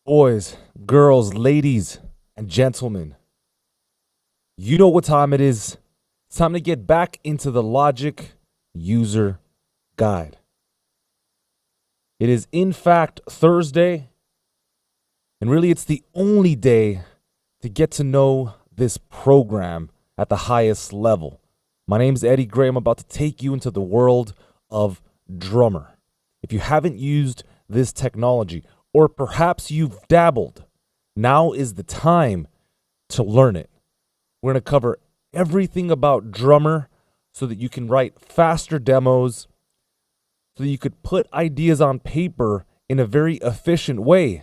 Boys, girls, ladies, and gentlemen, you know what time it is. It's time to get back into the Logic User Guide. It is, in fact, Thursday, and really it's the only day to get to know this program at the highest level. My name's Eddie Gray. I'm about to take you into the world of Drummer. If you haven't used this technology, or perhaps you've dabbled, now is the time to learn it. We're going to cover everything about Drummer so that you can write faster demos, so that you could put ideas on paper in a very efficient way,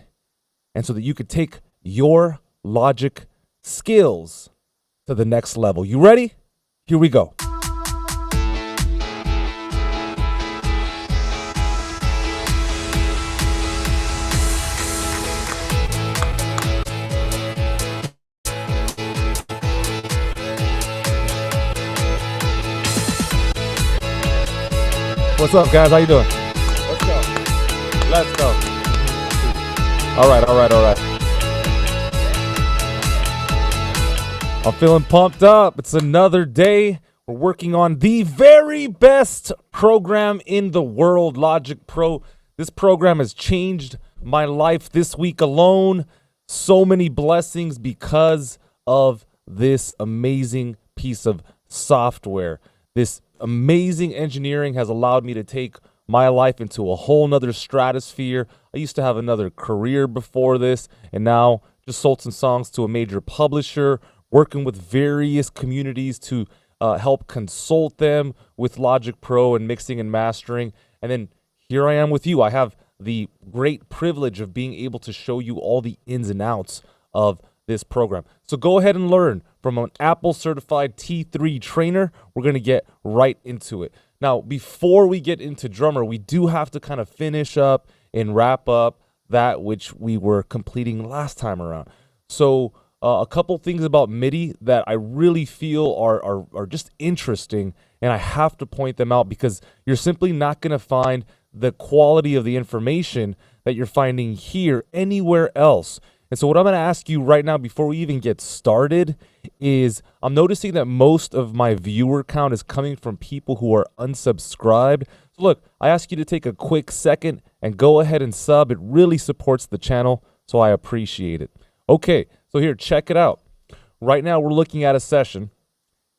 and so that you could take your Logic skills to the next level. You ready? Here we go. What's up, guys? How you doing? Let's go. Let's go. All right. I'm feeling pumped up. It's another day. We're working on the very best program in the world, Logic Pro. This program has changed my life this week alone. So many blessings because of this amazing piece of software. This amazing engineering has allowed me to take my life into a whole nother stratosphere. I used to have another career before this, and now just sold some songs to a major publisher, working with various communities to help consult them with Logic Pro and mixing and mastering. And then here I am with you. I have the great privilege of being able to show you all the ins and outs of this program. So go ahead and learn from an Apple certified T3 trainer. We're going to get right into it. Now, before we get into Drummer, we do have to kind of finish up and wrap up that which we were completing last time around. So a couple things about MIDI that I really feel are just interesting, and I have to point them out because you're simply not going to find the quality of the information that you're finding here anywhere else. And so what I'm going to ask you right now before we even get started is I'm noticing that most of my viewer count is coming from people who are unsubscribed. So look, I ask you to take a quick second and go ahead and sub. It really supports the channel, so I appreciate it. Okay, so here, check it out. Right now we're looking at a session,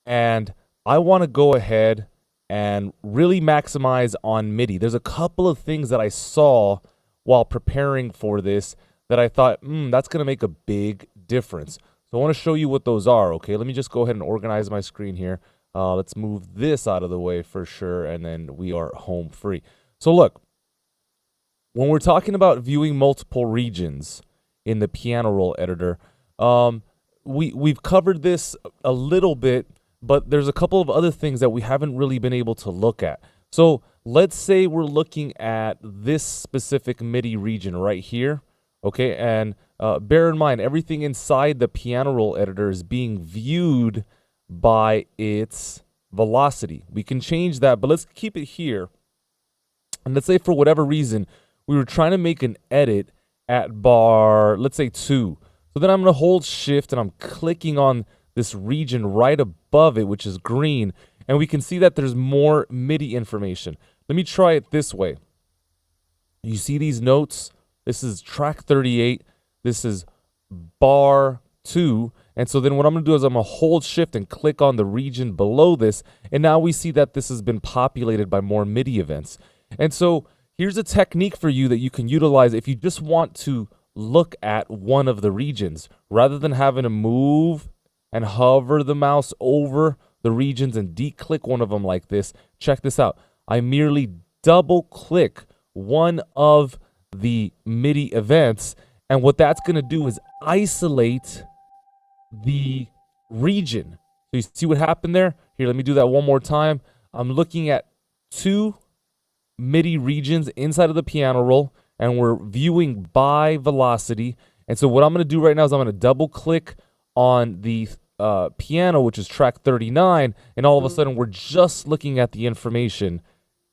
and I want to go ahead and really maximize on MIDI. There's a couple of things that I saw while preparing for this that I thought, that's going to make a big difference. So I want to show you what those are, okay? Let me just go ahead and organize my screen here. Let's move this out of the way for sure, and then we are home free. So look, when we're talking about viewing multiple regions in the piano roll editor, we've covered this a little bit, but there's a couple of other things that we haven't really been able to look at. So let's say we're looking at this specific MIDI region right here. Okay, and bear in mind, everything inside the piano roll editor is being viewed by its velocity. We can change that, but let's keep it here. And let's say for whatever reason, we were trying to make an edit at bar, let's say 2. So then I'm going to hold shift and I'm clicking on this region right above it, which is green. And we can see that there's more MIDI information. Let me try it this way. You see these notes? This is track 38. This is bar 2. And so then what I'm going to do is I'm going to hold shift and click on the region below this. And now we see that this has been populated by more MIDI events. And so here's a technique for you that you can utilize if you just want to look at one of the regions. Rather than having to move and hover the mouse over the regions and declick one of them like this, check this out. I merely double click one of the MIDI events, and what that's going to do is isolate the region. So you see what happened there? Here, let me do that one more time. I'm looking at 2 MIDI regions inside of the piano roll, and we're viewing by velocity. And so what I'm going to do right now is I'm going to double click on the piano, which is track 39, and all of a sudden we're just looking at the information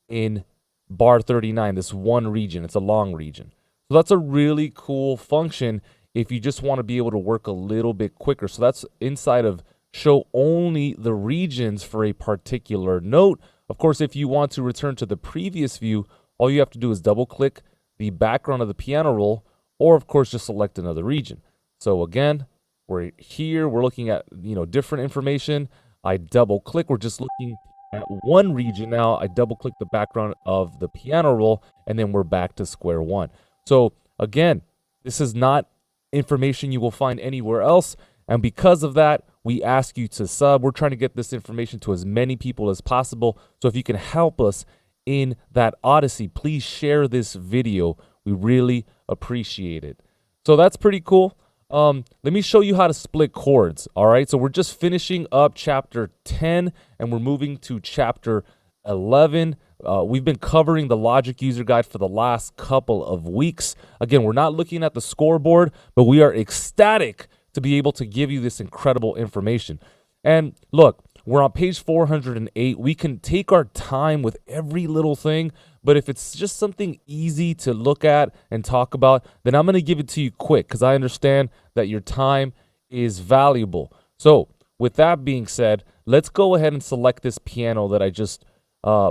in bar 39, this one region. It's a long region. So that's a really cool function if you just want to be able to work a little bit quicker. So that's inside of show only the regions for a particular note. Of course, if you want to return to the previous view, all you have to do is double click the background of the piano roll, or of course just select another region. So again, we're here, we're looking at, different information. I double click, we're just looking at one region now. I double click the background of the piano roll, and then we're back to square one. So again, this is not information you will find anywhere else. And because of that, we ask you to sub. We're trying to get this information to as many people as possible. So if you can help us in that odyssey, please share this video. We really appreciate it. So that's pretty cool. Let me show you how to split chords. All right, so we're just finishing up chapter 10 and we're moving to chapter 11. We've been covering the Logic User Guide for the last couple of weeks. Again, we're not looking at the scoreboard, but we are ecstatic to be able to give you this incredible information. And look, we're on page 408. We can take our time with every little thing, but if it's just something easy to look at and talk about, then I'm going to give it to you quick because I understand that your time is valuable. So with that being said, let's go ahead and select this piano that I just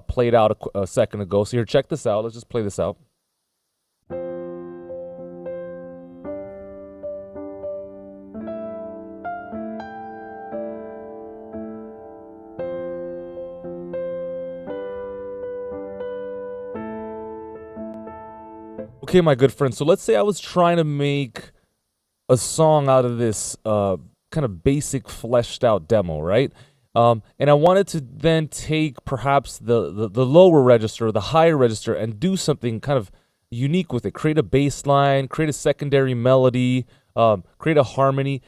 played out a second ago. So here, check this out. Let's just play this out. Okay, my good friend, so let's say I was trying to make a song out of this kind of basic fleshed out demo, right? And I wanted to then take perhaps the lower register, the higher register, and do something kind of unique with it. Create a bass line, create a secondary melody, create a harmony.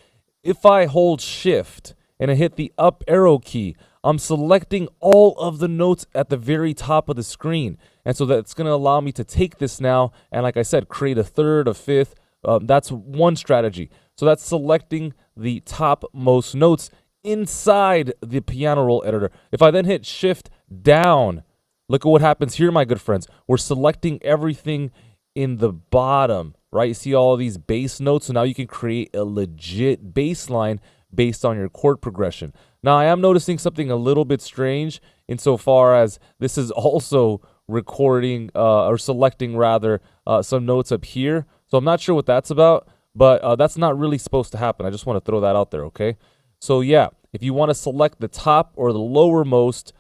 If I hold shift and I hit the up arrow key, I'm selecting all of the notes at the very top of the screen. And so that's going to allow me to take this now and, like I said, create a third, a fifth. That's one strategy. So that's selecting the topmost notes inside the piano roll editor. If I then hit shift down, look at what happens here, my good friends. We're selecting everything in the bottom, right? You see all of these bass notes. So now you can create a legit bass line based on your chord progression. Now, I am noticing something a little bit strange insofar as this is also recording or selecting rather some notes up here. So I'm not sure what that's about, but that's not really supposed to happen. I just want to throw that out there, okay? So yeah, if you want to select the top or the lowermost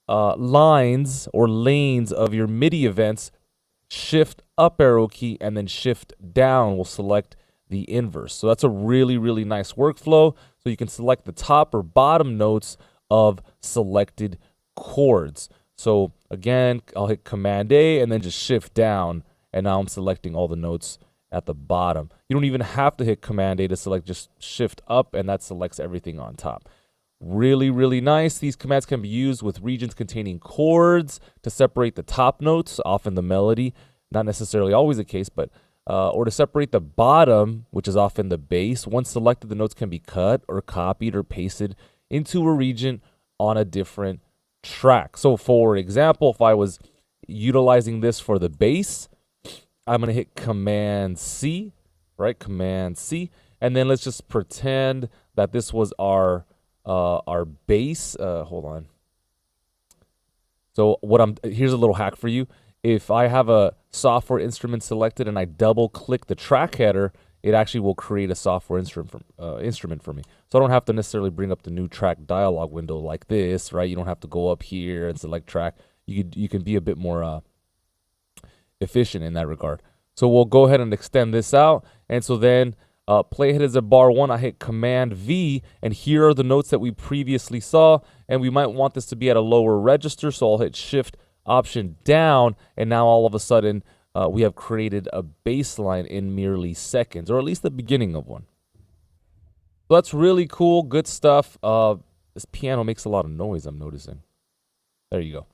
lines or lanes of your MIDI events, shift up arrow key and then shift down will select the inverse. So that's a really, really nice workflow. So you can select the top or bottom notes of selected chords. So again, I'll hit Command A and then just shift down, and now I'm selecting all the notes at the bottom. You don't even have to hit Command A to select, just shift up and that selects everything on top. Really, really nice. These commands can be used with regions containing chords to separate the top notes, often the melody. Not necessarily always the case, but or to separate the bottom, which is often the bass. Once selected, the notes can be cut or copied or pasted into a region on a different track. So for example, if I was utilizing this for the bass, I'm going to hit Command C, right? Command C. And then let's just pretend that this was our bass. Hold on. So here's a little hack for you. If I have a software instrument selected and I double click the track header, it actually will create a software instrument for me. So I don't have to necessarily bring up the new track dialog window like this, right? You don't have to go up here and select track. You can be a bit more efficient in that regard. So we'll go ahead and extend this out. And so then playhead is at bar 1. I hit Command V, and here are the notes that we previously saw. And we might want this to be at a lower register, so I'll hit Shift Option down, and now all of a sudden we have created a bass line in merely seconds, or at least the beginning of one. So that's really cool, good stuff. This piano makes a lot of noise, I'm noticing. There you go.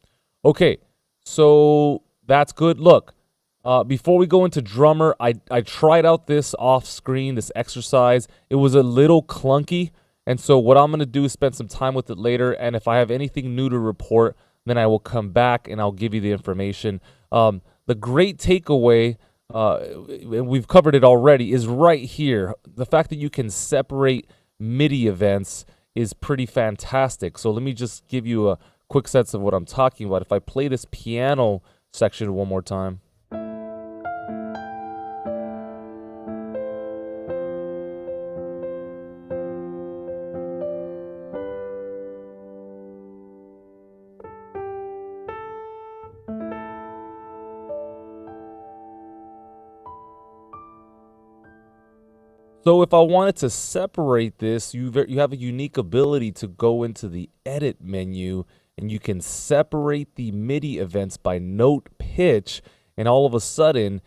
Okay, so that's good. Look, before we go into drummer, I tried out this off screen, this exercise. It was a little clunky, and so what I'm going to do is spend some time with it later, and if I have anything new to report, then I will come back and I'll give you the information. The great takeaway and we've covered it already, is right here. The fact that you can separate MIDI events is pretty fantastic. So let me just give you a quick sense of what I'm talking about. If I play this piano section one more time. So if I wanted to separate this, you have a unique ability to go into the edit menu and you can separate the MIDI events by note pitch, and all of a sudden,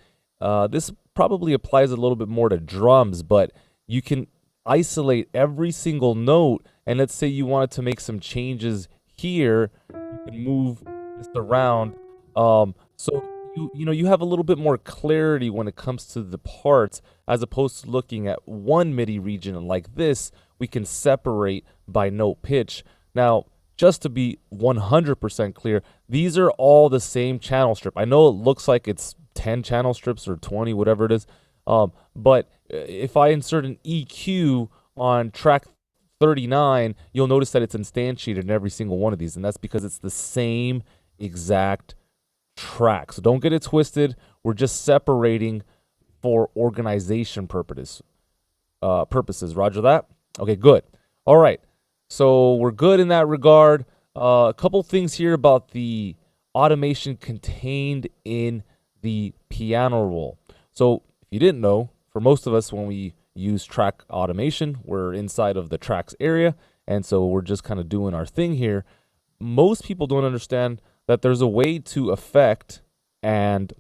this probably applies a little bit more to drums, but you can isolate every single note, and let's say you wanted to make some changes here, you can move this around. So you have a little bit more clarity when it comes to the parts, as opposed to looking at one MIDI region like this. We can separate by note pitch. Now, just to be 100% clear, these are all the same channel strip. I know it looks like it's 10 channel strips or 20, whatever it is, but if I insert an EQ on track 39, you'll notice that it's instantiated in every single one of these, and that's because it's the same exact track. So don't get it twisted. We're just separating for organization purposes. Roger that? Okay, good. All right. So we're good in that regard. A couple things here about the automation contained in the piano roll. So if you didn't know, for most of us, when we use track automation, we're inside of the tracks area, and so we're just kind of doing our thing here. Most people don't understand that there's a way to affect and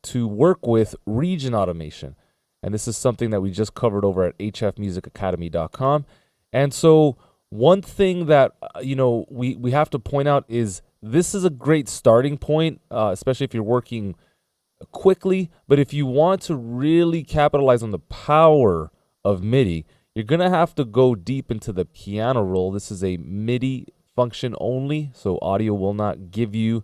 to work with region automation. And this is something that we just covered over at hfmusicacademy.com. And so one thing that we have to point out is this is a great starting point, especially if you're working quickly. But if you want to really capitalize on the power of MIDI, you're going to have to go deep into the piano roll. This is a MIDI function only, so audio will not give you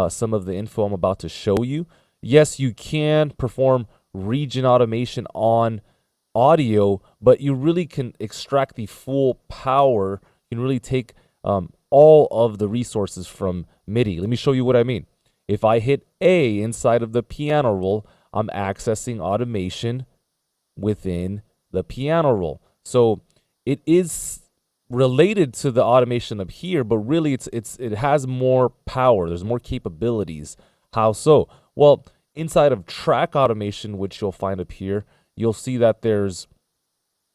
some of the info I'm about to show you. Yes, you can perform region automation on audio, but you really can extract the full power. You can really take all of the resources from MIDI. Let me show you what I mean. If I hit A inside of the piano roll, I'm accessing automation within the piano roll. So it is related to the automation up here, but really it has more power. There's more capabilities. How so? Well, inside of track automation, which you'll find up here, you'll see that there's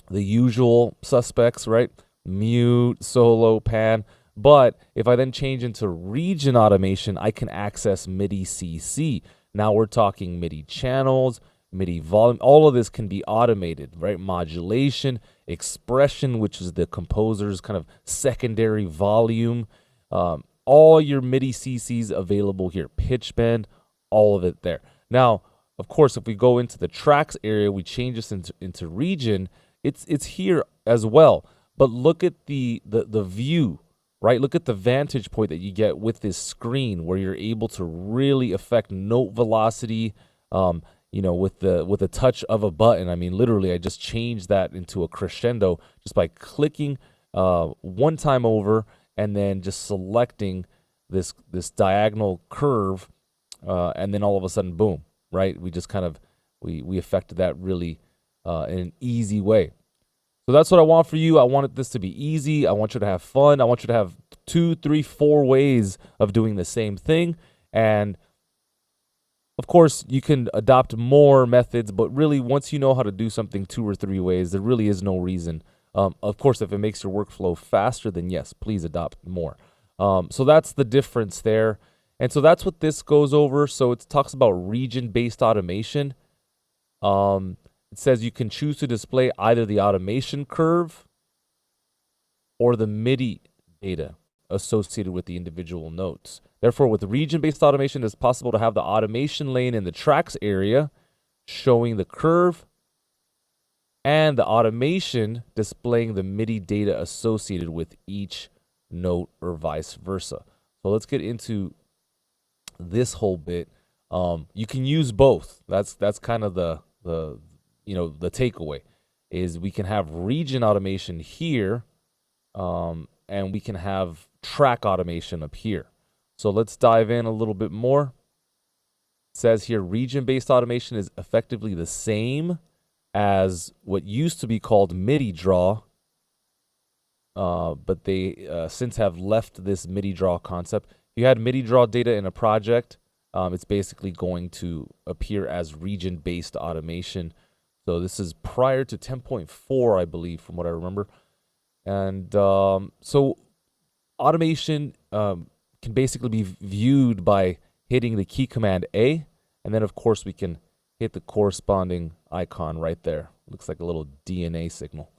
the usual suspects, right? Mute, solo, pan. But if I then change into region automation, I can access MIDI CC. Now we're talking MIDI channels, MIDI volume. All of this can be automated, right? Modulation, expression, which is the composer's kind of secondary volume. All your MIDI CCs available here. Pitch bend, all of it there. Now, of course, if we go into the tracks area, we change this into region, it's here as well. But look at the view, right? Look at the vantage point that you get with this screen, where you're able to really affect note velocity, with the touch of a button. I mean, literally, I just changed that into a crescendo just by clicking one time over and then just selecting this diagonal curve, and then all of a sudden, boom, right? We just kind of, we affected that really in an easy way. So that's what I want for you. I wanted this to be easy. I want you to have fun. I want you to have 2, 3, 4 ways of doing the same thing. And of course, you can adopt more methods, but really, once you know how to do something 2 or 3 ways, there really is no reason. Of course, if it makes your workflow faster, then yes, please adopt more. So that's the difference there. And so that's what this goes over. So it talks about region-based automation. It says you can choose to display either the automation curve or the MIDI data associated with the individual notes. Therefore, with region-based automation, it's possible to have the automation lane in the tracks area showing the curve and the automation displaying the MIDI data associated with each note or vice versa. So let's get into this whole bit. You can use both. That's kind of the the takeaway is we can have region automation here, and we can have track automation up here. So let's dive in a little bit more. It says here region-based automation is effectively the same as what used to be called MIDI draw, but they since have left this MIDI draw concept. If you had MIDI draw data in a project, it's basically going to appear as region-based automation. So this is prior to 10.4, I believe, from what I remember. And so automation can basically be viewed by hitting the key command A, and then of course we can hit the corresponding icon right there. Looks like a little DNA signal.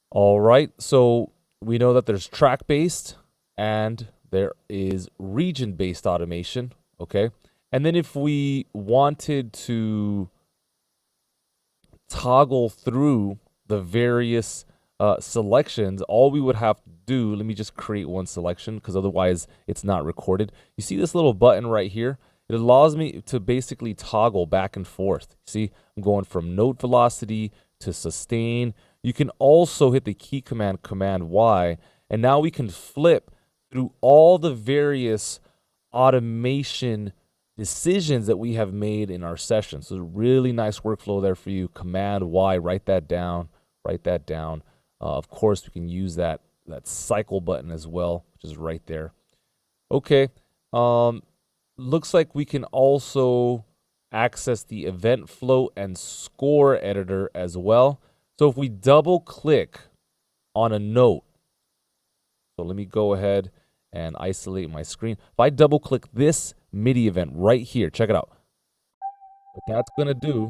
All right, so we know that there's track-based and there is region-based automation, okay? And then if we wanted to toggle through the various selections, all we would have to do, let me just create one selection because otherwise it's not recorded. You see this little button right here? It allows me to basically toggle back and forth. See, I'm going from note velocity to sustain. You can also hit the key command, Command Y, and now we can flip through all the various automation decisions that we have made in our session. So really nice workflow there for you. Command Y, write that down, write that down. Of course, we can use that cycle button as well, which is right there. Okay, looks like we can also access the event flow and score editor as well. So if we double click on a note, so let me go ahead and isolate my screen. If I double click this MIDI event right here, check it out. What that's gonna do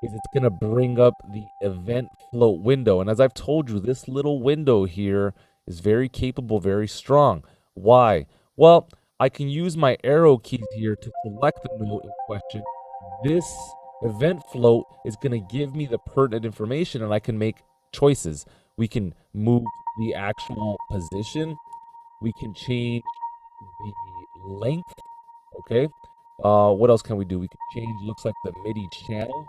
is it's gonna bring up the event float window. And as I've told you, this little window here is very capable, very strong. Why? Well, I can use my arrow keys here to select the note in question. This event float is gonna give me the pertinent information and I can make choices. We can move the actual position. We can change the length, okay? What else can we do? We can change, looks like the MIDI channel.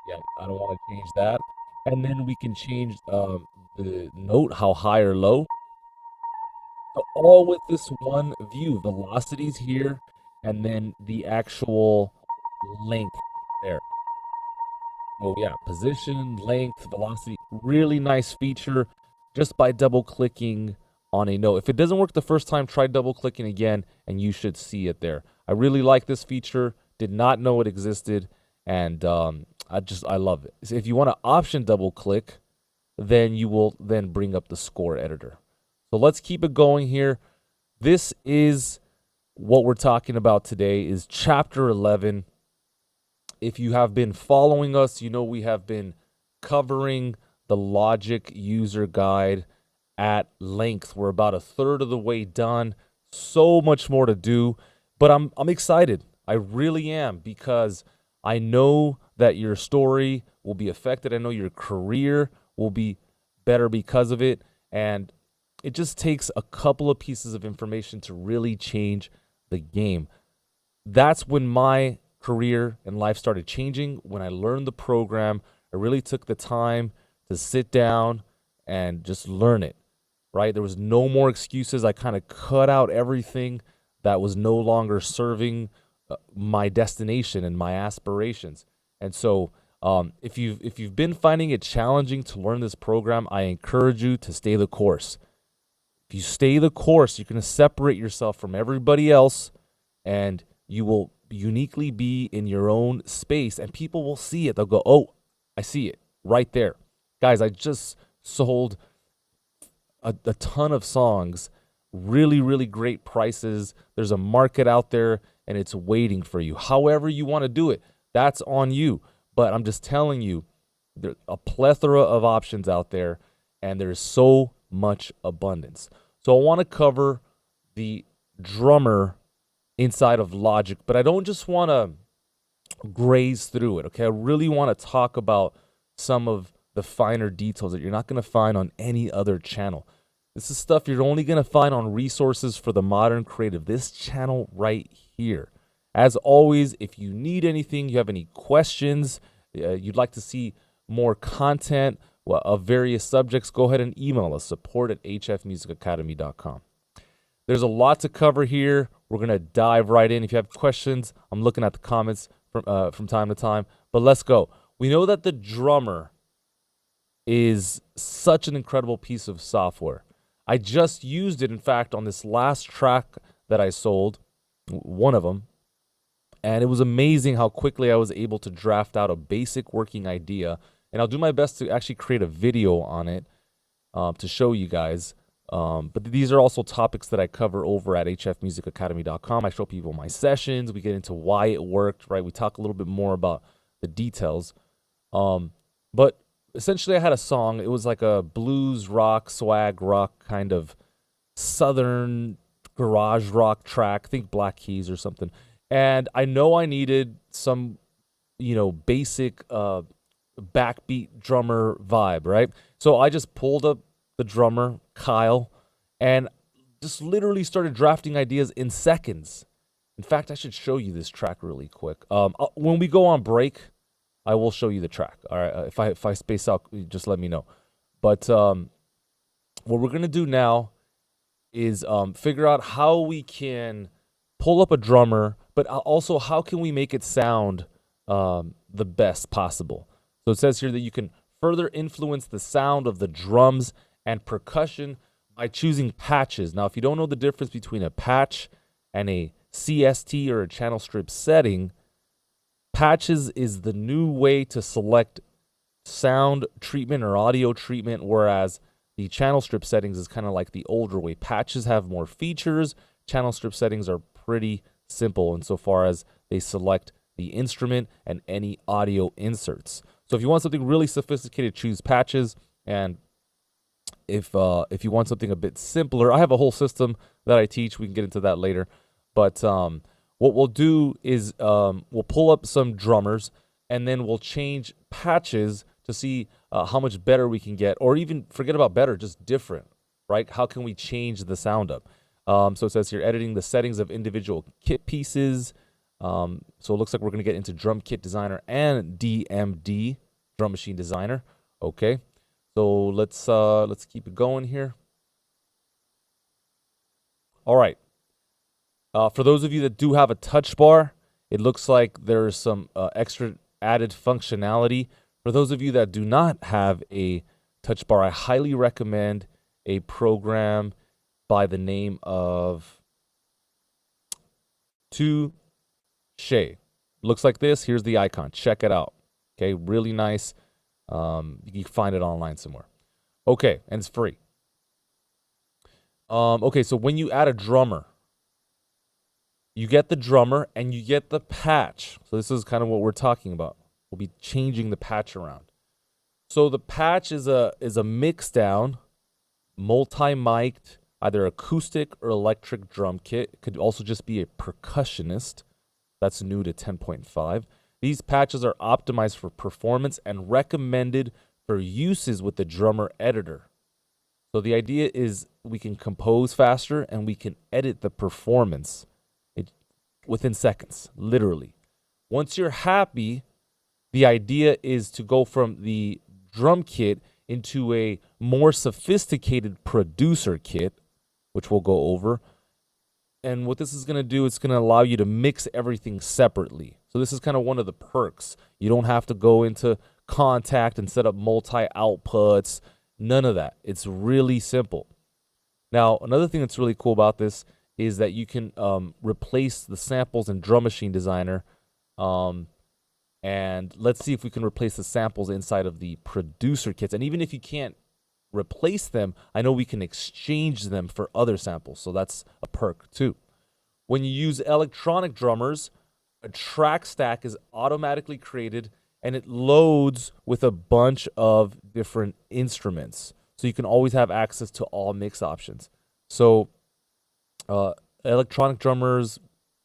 Yeah, I don't want to change that. And then we can change the note, how high or low. So all with this one view, velocities here, and then the actual length there. Oh yeah, position, length, velocity, really nice feature just by double clicking on a note. If it doesn't work the first time, try double clicking again and you should see it there. I really like this feature, did not know it existed, and I love it. So if you want to option double click, then you will then bring up the score editor. So let's keep it going here. This is what we're talking about today is chapter 11. If you have been following us, you know we have been covering the Logic user guide at length. We're about a third of the way done. So much more to do, but I'm excited. I really am, because I know that your story will be affected. I know your career will be better because of it, and it just takes a couple of pieces of information to really change the game. That's when my career and life started changing. When I learned the program, I really took the time to sit down and just learn it, right? There was no more excuses. I kind of cut out everything that was no longer serving my destination and my aspirations. And so if you've been finding it challenging to learn this program, I encourage you to stay the course. If you stay the course, you're going to separate yourself from everybody else, and you will uniquely be in your own space, and people will see it. They'll go, oh, I see it right there. Guys, I just sold a ton of songs, really, really great prices. There's a market out there, and it's waiting for you. However you want to do it, that's on you. But I'm just telling you, there's a plethora of options out there, and there's so much abundance. So I want to cover the drummer inside of Logic, but I don't just want to graze through it, okay? I really want to talk about some of the finer details that you're not going to find on any other channel. This is stuff you're only going to find on Resources for the Modern Creative, this channel right here. As always, if you need anything, you have any questions, you'd like to see more content of various subjects, go ahead and email us, support@hfmusicacademy.com. There's a lot to cover here. We're going to dive right in. If you have questions, I'm looking at the comments from time to time. But let's go. We know that the drummer is such an incredible piece of software. I just used it, in fact, on this last track that I sold, one of them, and it was amazing how quickly I was able to draft out a basic working idea, and I'll do my best to actually create a video on it to show you guys. But these are also topics that I cover over at hfmusicacademy.com. I show people my sessions. We get into why it worked, right? We talk a little bit more about the details. But essentially, I had a song. It was like a blues rock, swag rock kind of southern garage rock track. Think Black Keys or something. And I know I needed some, basic backbeat drummer vibe, right? So I just pulled up the drummer, Kyle, and just literally started drafting ideas in seconds. In fact, I should show you this track really quick. When we go on break, I will show you the track. All right, if I space out, just let me know. But what we're gonna do now is figure out how we can pull up a drummer, but also how can we make it sound the best possible. So it says here that you can further influence the sound of the drums and percussion by choosing patches. Now, if you don't know the difference between a patch and a CST or a channel strip setting, patches is the new way to select sound treatment or audio treatment, whereas the channel strip settings is kind of like the older way. Patches have more features. Channel strip settings are pretty simple insofar as they select the instrument and any audio inserts. So if you want something really sophisticated, choose patches. And if you want something a bit simpler, I have a whole system that I teach. We can get into that later. But what we'll do is we'll pull up some drummers, and then we'll change patches to see how much better we can get, or even forget about better, just different, right? How can we change the sound up? So it says here, editing the settings of individual kit pieces. So it looks like we're going to get into Drum Kit Designer and DMD, Drum Machine Designer. Okay, so let's keep it going here. All right. For those of you that do have a touch bar, it looks like there's some extra added functionality. For those of you that do not have a touch bar, I highly recommend a program by the name of Touche. Looks like this. Here's the icon. Check it out. Okay, really nice. You can find it online somewhere. Okay, and it's free. Okay, so when you add a drummer, you get the drummer and you get the patch. So this is kind of what we're talking about. We'll be changing the patch around. So the patch is a mix down, multi-mic'd, either acoustic or electric drum kit. It could also just be a percussionist. That's new to 10.5. These patches are optimized for performance and recommended for uses with the drummer editor. So the idea is we can compose faster and we can edit the performance within seconds, literally. Once you're happy, the idea is to go from the drum kit into a more sophisticated producer kit, which we'll go over. And what this is going to do, it's going to allow you to mix everything separately. So this is kind of one of the perks. You don't have to go into Contact and set up multi-outputs. None of that. It's really simple. Now, another thing that's really cool about this is that you can replace the samples in Drum Machine Designer. And let's see if we can replace the samples inside of the producer kits. And even if you can't replace them, I know we can exchange them for other samples. So that's a perk too. When you use electronic drummers, a track stack is automatically created and it loads with a bunch of different instruments. So you can always have access to all mix options. So electronic drummers,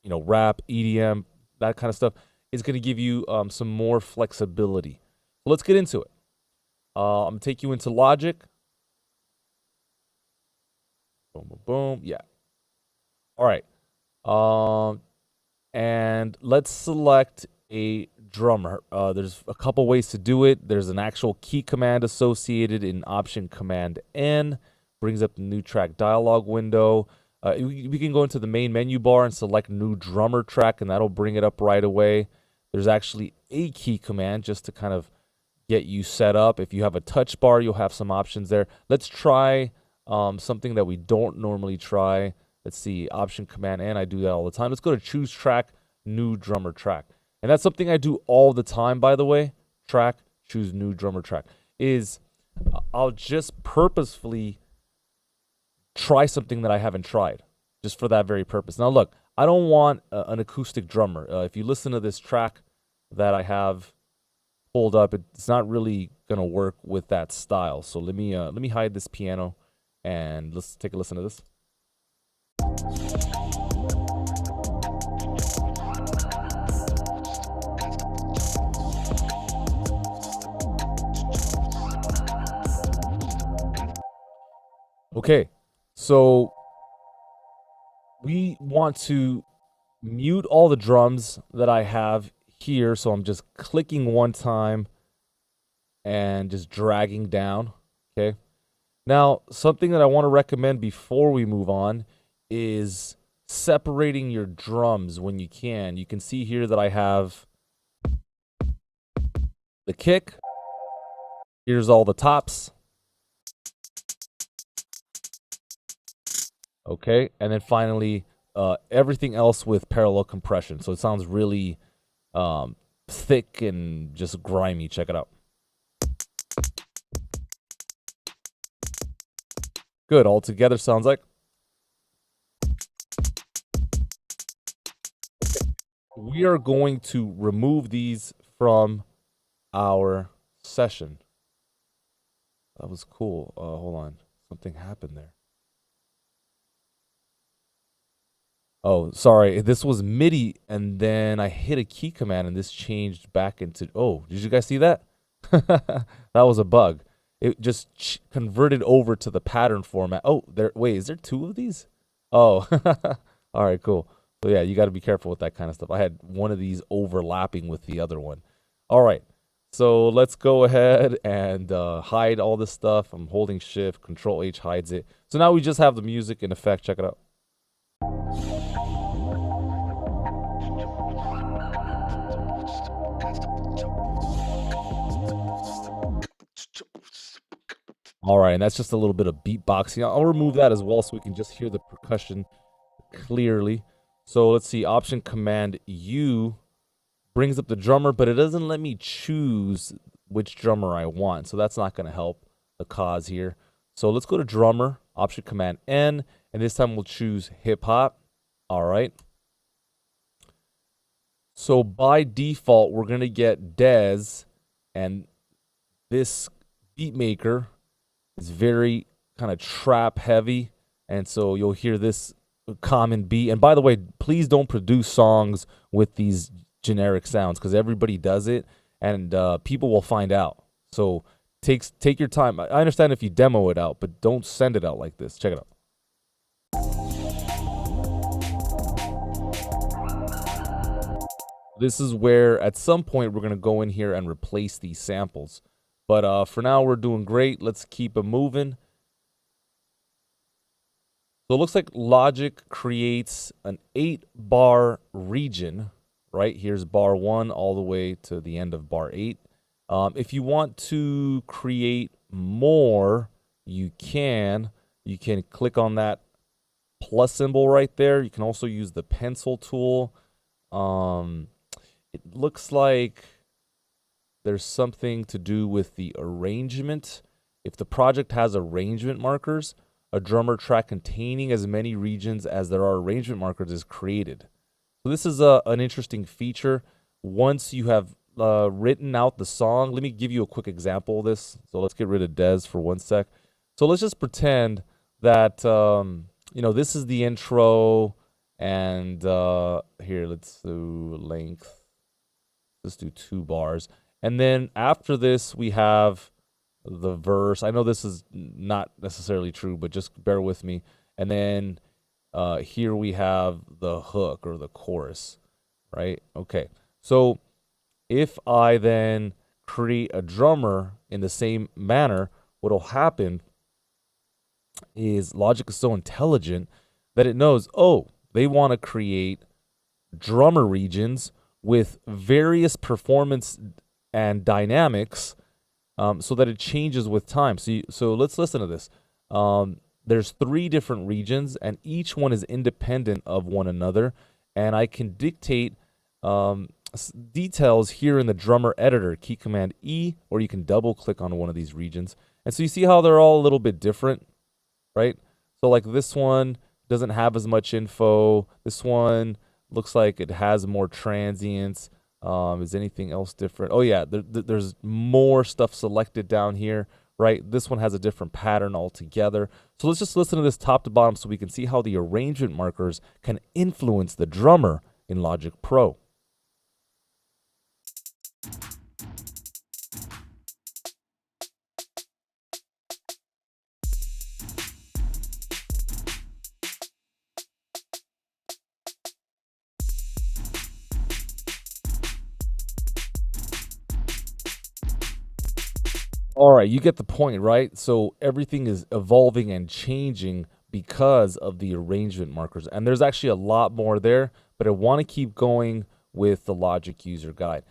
rap, EDM, that kind of stuff is going to give you some more flexibility. So let's get into it. I'm going to take you into Logic. Boom, boom, boom. Yeah. All right. And let's select a drummer. There's a couple ways to do it. There's an actual key command associated in Option Command N. Brings up the new track dialog window. We can go into the main menu bar and select new drummer track, and that'll bring it up right away. There's actually a key command just to kind of get you set up. If you have a touch bar, you'll have some options there. Let's try something that we don't normally try. Let's see, Option Command N. I do that all the time. Let's go to Choose Track, New Drummer Track. And that's something I do all the time, by the way. Track, choose New Drummer Track. I'll just purposefully try something that I haven't tried, just for that very purpose. Now, look, I don't want an acoustic drummer. If you listen to this track that I have pulled up, it's not really gonna work with that style. So let me hide this piano, and let's take a listen to this. Okay, so we want to mute all the drums that I have here. So I'm just clicking one time and just dragging down. Okay. Now, something that I want to recommend before we move on is separating your drums when you can. You can see here that I have the kick. Here's all the tops. Okay, and then finally, everything else with parallel compression. So it sounds really thick and just grimy. Check it out. Good, all together sounds like. We are going to remove these from our session. That was cool. Hold on, something happened there. Oh, sorry. This was MIDI, and then I hit a key command, and this changed back into... Oh, did you guys see that? That was a bug. It just converted over to the pattern format. Oh, there. Wait, is there two of these? Oh, all right, cool. So yeah, you got to be careful with that kind of stuff. I had one of these overlapping with the other one. All right, so let's go ahead and hide all this stuff. I'm holding Shift, Control H hides it. So now we just have the music in effect. Check it out. All right, and that's just a little bit of beatboxing. I'll remove that as well so we can just hear the percussion clearly. So let's see, Option Command U brings up the drummer, but it doesn't let me choose which drummer I want. So that's not going to help the cause here. So let's go to drummer, Option Command N, and this time we'll choose hip hop. All right. So by default, we're going to get Dez, and this beat maker is very kind of trap heavy, and so you'll hear this common beat. And by the way, please don't produce songs with these generic sounds, because everybody does it, and people will find out. So take your time. I understand if you demo it out, but don't send it out like this. Check it out. This is where at some point we're going to go in here and replace these samples. But for now, we're doing great. Let's keep it moving. So it looks like Logic creates an 8-bar region, right? Here's bar 1 all the way to the end of bar 8. If you want to create more, you can click on that plus symbol right there. You can also use the pencil tool. It looks like there's something to do with the arrangement. If the project has arrangement markers, a drummer track containing as many regions as there are arrangement markers is created. So this is an interesting feature. Once you have written out the song, let me give you a quick example of this. So let's get rid of Dez for 1 sec. So let's just pretend that, this is the intro, and here, let's do length. Let's do 2 bars. And then after this, we have the verse. I know this is not necessarily true, but just bear with me. And then here we have the hook or the chorus, right? Okay, so if I then create a drummer in the same manner, what'll happen is Logic is so intelligent that it knows, oh, they want to create drummer regions with various performance and dynamics, so that it changes with time. So let's listen to this. There's 3 different regions, and each one is independent of one another, and I can dictate details here in the drummer editor, key command E, or you can double click on one of these regions. And so you see how they're all a little bit different, right? So like this one doesn't have as much info. This one looks like it has more transients. Is anything else different? Oh yeah, there's more stuff selected down here, right? This one has a different pattern altogether. So let's just listen to this top to bottom so we can see how the arrangement markers can influence the drummer in Logic Pro. All right, you get the point, right? So everything is evolving and changing because of the arrangement markers. And there's actually a lot more there, but I want to keep going with the Logic User Guide.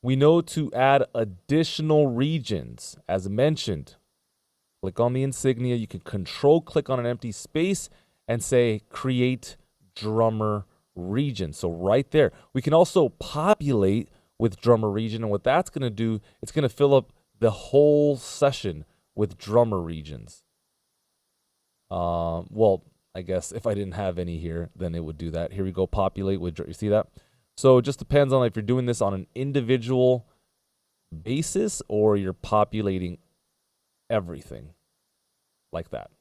We know to add additional regions, as mentioned. Click on the insignia. You can control click on an empty space and say create drummer region. So right there. We can also populate with drummer region. And what that's going to do, it's going to fill up the whole session with drummer regions. Well, I guess if I didn't have any here, then it would do that. Here we go, populate with, you see that? So it just depends on if you're doing this on an individual basis or you're populating everything like that.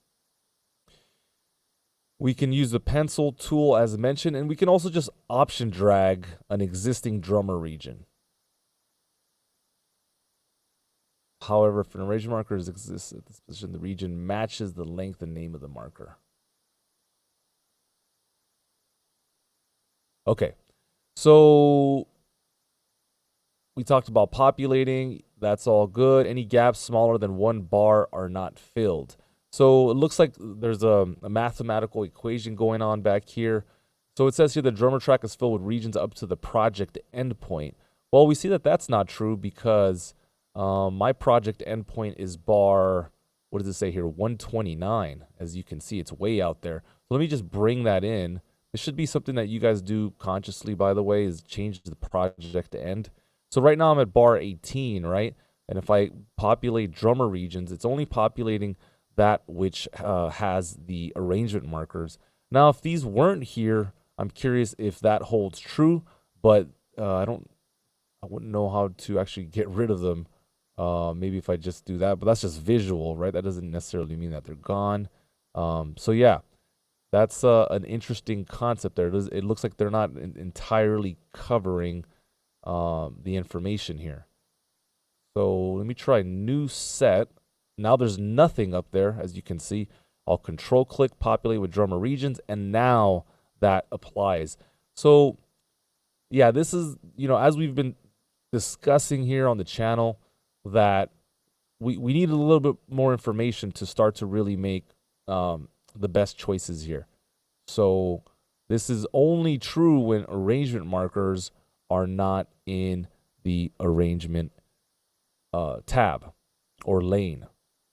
We can use the pencil tool as mentioned, and we can also just option drag an existing drummer region. However, if an arrangement marker exists at this position, the region matches the length and name of the marker. Okay, so we talked about populating. That's all good. Any gaps smaller than 1 bar are not filled. So it looks like there's a mathematical equation going on back here. So it says here the drummer track is filled with regions up to the project endpoint. Well, we see that that's not true because my project endpoint is bar, what does it say here, 129. As you can see, it's way out there. So let me just bring that in. This should be something that you guys do consciously, by the way, is change the project end. So right now I'm at bar 18, right? And if I populate drummer regions, it's only populating that which has the arrangement markers. Now, if these weren't here, I'm curious if that holds true, but I wouldn't know how to actually get rid of them. Maybe if I just do that, but that's just visual, right? That doesn't necessarily mean that they're gone. So yeah, that's an interesting concept there. It looks like they're not entirely covering the information here. So let me try new set. Now there's nothing up there, as you can see. I'll control click, populate with drummer regions, and now that applies. So yeah, this is, as we've been discussing here on the channel, that we need a little bit more information to start to really make the best choices here. So this is only true when arrangement markers are not in the arrangement tab or lane.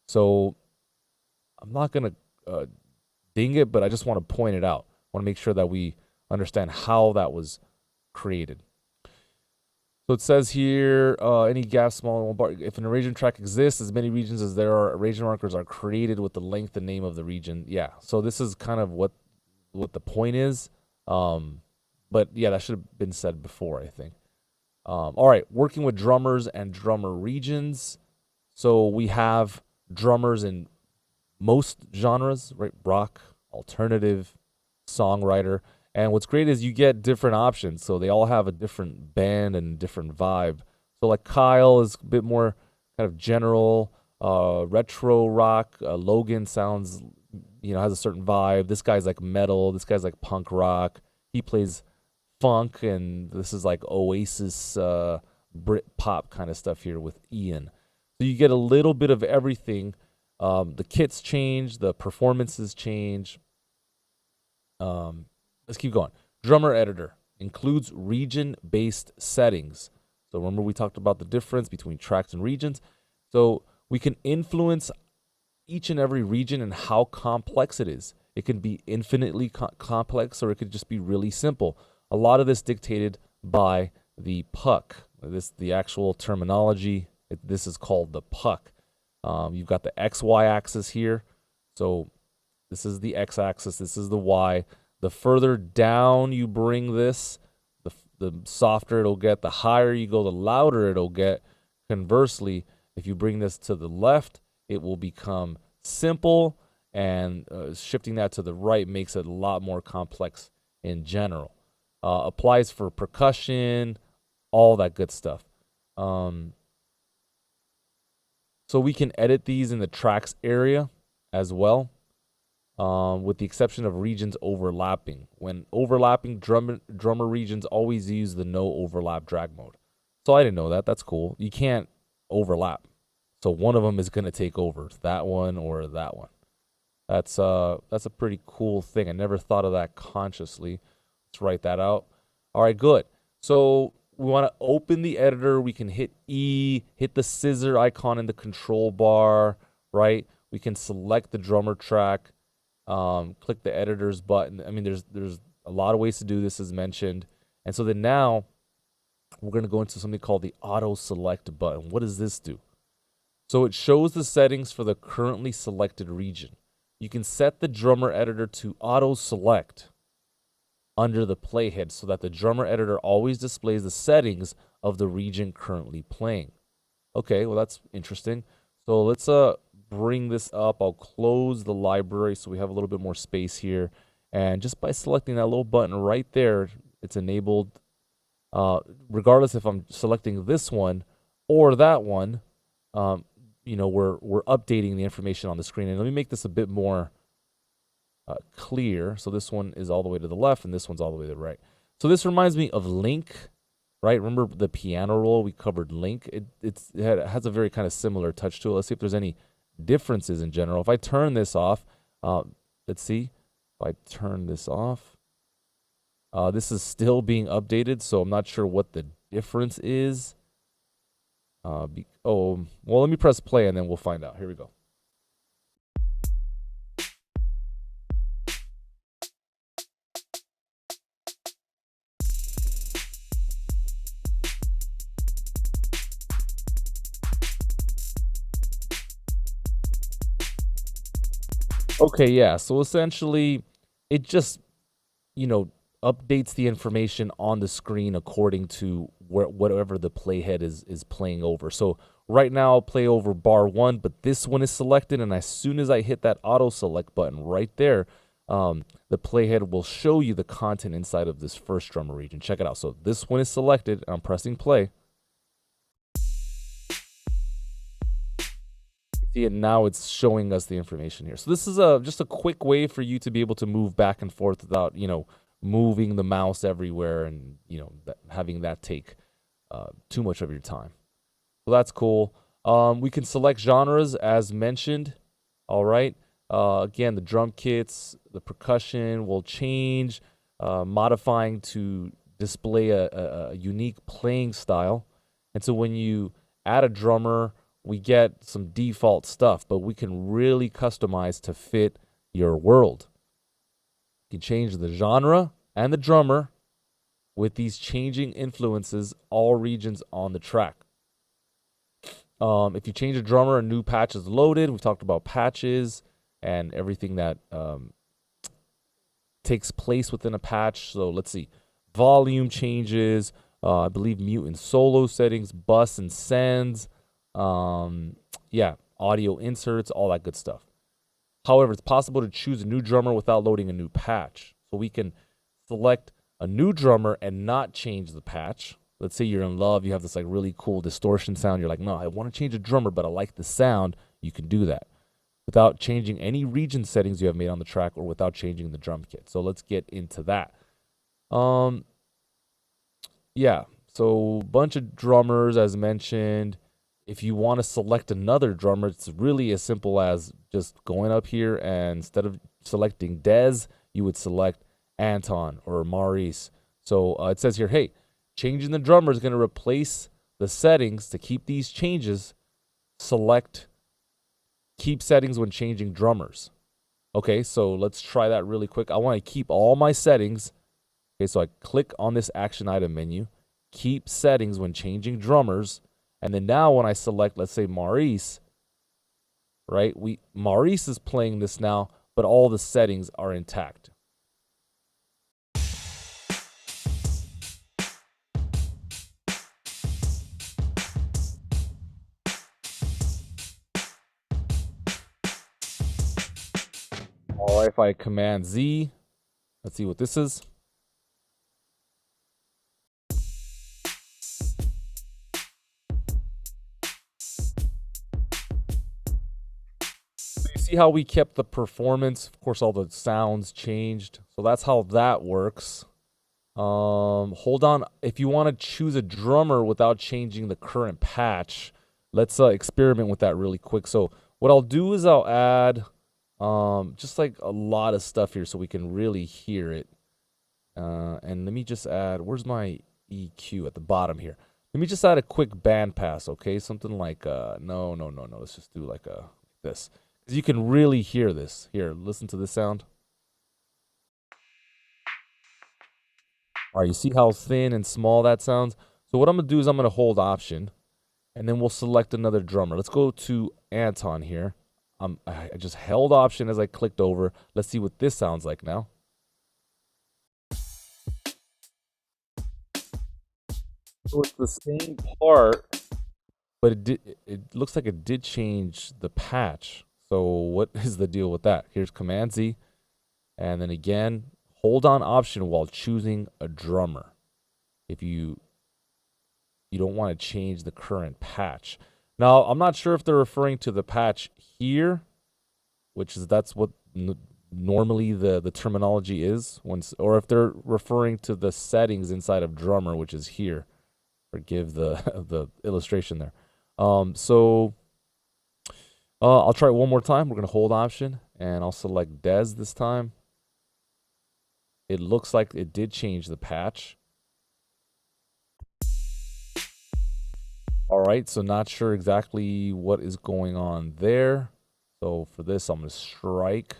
So I'm not going to ding it, but I just want to point it out. I want to make sure that we understand how that was created. So it says here, any gap smaller than 1 bar. If an arrangement track exists, as many regions as there are arrangement markers are created with the length and name of the region. Yeah, so this is kind of what the point is. But yeah, that should have been said before, I think. All right, working with drummers and drummer regions. So we have drummers in most genres, right? Rock, alternative, songwriter. And what's great is you get different options. So they all have a different band and different vibe. So like Kyle is a bit more kind of general, retro rock. Logan sounds has a certain vibe. This guy's like metal. This guy's like punk rock. He plays funk, and this is like Oasis, Brit pop kind of stuff here with Ian. So you get a little bit of everything. The kits change, the performances change. Let's keep going. Drummer editor includes region-based settings. So remember we talked about the difference between tracks and regions. So we can influence each and every region and how complex it is. It can be infinitely complex, or it could just be really simple. A lot of this dictated by the puck. The actual terminology, this is called the puck. You've got the XY axis here. So this is the X axis, this is the Y. The further down you bring this, the softer it'll get. The higher you go, the louder it'll get. Conversely, if you bring this to the left, it will become simple, and shifting that to the right makes it a lot more complex in general. Applies for percussion, all that good stuff. So we can edit these in the tracks area as well, with the exception of regions overlapping. When overlapping, drummer regions always use the no overlap drag mode. So I didn't know that. That's cool. You can't overlap. So one of them is going to take over, that one or that one. That's a pretty cool thing. I never thought of that consciously. Let's write that out. All right, good. So we want to open the editor. We can hit E, hit the scissor icon in the control bar, right? We can select the drummer track, click the editor's button. I mean, there's a lot of ways to do this, as mentioned. And so then now we're going to go into something called the auto select button. What does this do? So it shows the settings for the currently selected region. You can set the drummer editor to auto select under the playhead so that the drummer editor always displays the settings of the region currently playing. Okay, well, that's interesting. So let's bring this up. I'll close the library so we have a little bit more space here. And just by selecting that little button right there, it's enabled. Regardless if I'm selecting this one or that one, we're updating the information on the screen. And let me make this a bit more clear. So this one is all the way to the left, and this one's all the way to the right. So this reminds me of Link, right? Remember the piano roll? We covered Link. It has a very kind of similar touch to it. Let's see if there's any differences in general. If I turn this off, let's see. If I turn this off, this is still being updated, so I'm not sure what the difference is. Well, let me press play and then we'll find out. Here we go. Okay, yeah. So essentially, it just, updates the information on the screen according to whatever the playhead is playing over. So right now I'll play over bar 1, but this one is selected, and as soon as I hit that auto select button right there, the playhead will show you the content inside of this first drummer region. Check it out. So this one is selected, and I'm pressing play. See, and now it's showing us the information here. So this is just a quick way for you to be able to move back and forth without, moving the mouse everywhere and, having that take too much of your time. So that's cool. We can select genres as mentioned. All right. Again, the drum kits, the percussion will change, modifying to display a unique playing style. And so when you add a drummer, we get some default stuff, but we can really customize to fit your world. You can change the genre and the drummer with these changing influences, all regions on the track. If you change a drummer, a new patch is loaded. We've talked about patches and everything that takes place within a patch. So let's see. Volume changes, I believe mute and solo settings, bus and sends, audio inserts, all that good stuff. However, it's possible to choose a new drummer without loading a new patch. So we can select a new drummer and not change the patch. Let's say you're in love, you have this like really cool distortion sound. You're like, no, I want to change a drummer, but I like the sound. You can do that. without changing any region settings you have made on the track or without changing the drum kit. So let's get into that. Yeah, so bunch of drummers as mentioned. If you want to select another drummer, it's really as simple as just going up here, and instead of selecting Dez, you would select Anton or Maurice. So it says here, hey, changing the drummer is going to replace the settings. To keep these changes, select keep settings when changing drummers. Okay, so let's try that really quick. I want to keep all my settings. Okay, so I click on this action item menu, keep settings when changing drummers. And then now when I select, let's say Maurice, right? Maurice is playing this now, but all the settings are intact. All right, if I command Z, let's see what this is. See how we kept the performance? Of course, all the sounds changed. So that's how that works. Hold on. If you want to choose a drummer without changing the current patch, let's experiment with that really quick. So what I'll do is I'll add just like a lot of stuff here so we can really hear it. And let me just add, where's my EQ at the bottom here? Let me just add a quick bandpass, okay? Something like, no. Let's just do like this. You can really hear this. Here, listen to this sound. All right, you see how thin and small that sounds? So what I'm going to do is I'm going to hold Option, and then we'll select another drummer. Let's go to Anton here. I just held Option as I clicked over. Let's see what this sounds like now. So it's the same part, but it looks like it did change the patch. So what is the deal with that? Here's Command Z, and then again, hold on Option while choosing a drummer. If you don't want to change the current patch. Now, I'm not sure if they're referring to the patch here, which is that's what normally the terminology is, or if they're referring to the settings inside of drummer, which is here. Forgive the illustration there. I'll try it one more time. We're going to hold Option, and I'll select Dez this time. It looks like it did change the patch. All right, so not sure exactly what is going on there. So for this, I'm going to strike.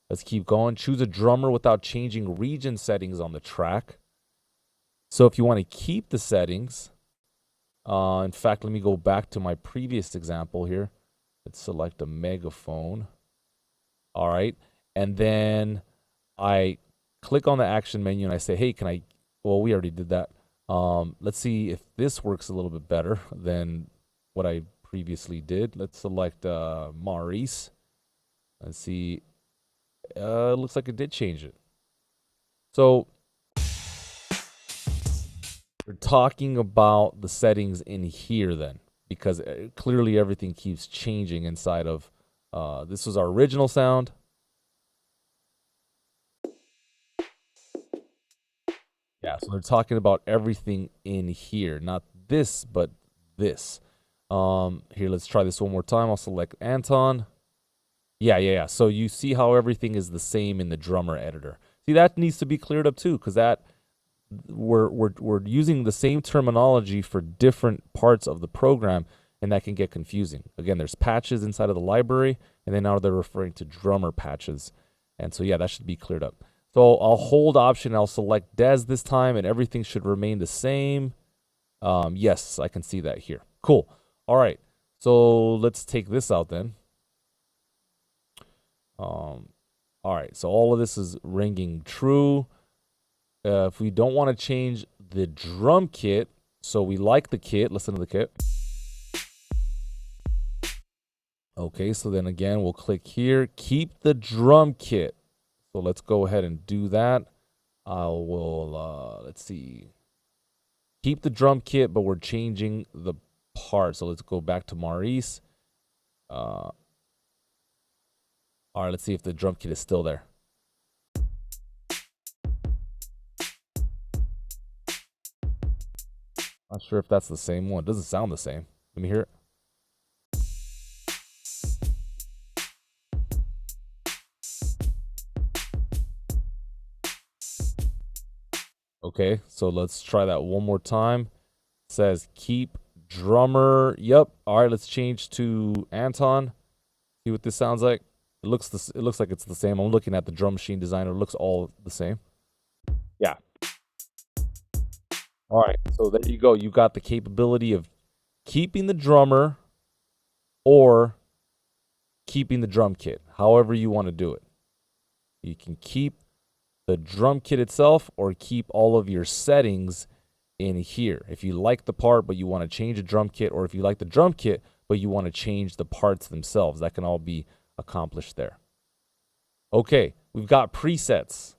Let's keep going. Choose a drummer without changing region settings on the track. So if you want to keep the settings, in fact, let me go back to my previous example here. Let's select a megaphone. All right. And then I click on the action menu and I say, hey, well, we already did that. Let's see if this works a little bit better than what I previously did. Let's select Maurice. Let's see. It looks like it did change it. So we're talking about the settings in here then, because clearly everything keeps changing inside of, this was our original sound. Yeah, so they're talking about everything in here, not this, but this. Here, let's try this one more time. I'll select Anton. Yeah. So you see how everything is the same in the drummer editor. See, that needs to be cleared up too, because that we're using the same terminology for different parts of the program, and that can get confusing. Again, there's patches inside of the library, and then now they're referring to drummer patches. And so, yeah, that should be cleared up. So I'll hold Option, I'll select Dez this time, and everything should remain the same. Yes, I can see that here. Cool. All right. So let's take this out then. All right. So all of this is ringing true. If we don't want to change the drum kit, so we like the kit, listen to the kit. Okay, so then again, we'll click here, keep the drum kit. So let's go ahead and do that. Let's see. Keep the drum kit, but we're changing the part. So let's go back to Maurice. All right, let's see if the drum kit is still there. Not sure if that's the same one. It doesn't sound the same. Let me hear it. Okay, so let's try that one more time. It says keep drummer. Yep. All right, let's change to Anton. See what this sounds like. It looks like it's the same. I'm looking at the drum machine designer. It looks all the same. Yeah. All right, so there you go. You got the capability of keeping the drummer or keeping the drum kit, however you want to do it. You can keep the drum kit itself or keep all of your settings in here. If you like the part but you want to change the drum kit, or if you like the drum kit but you want to change the parts themselves, that can all be accomplished there. Okay, we've got presets.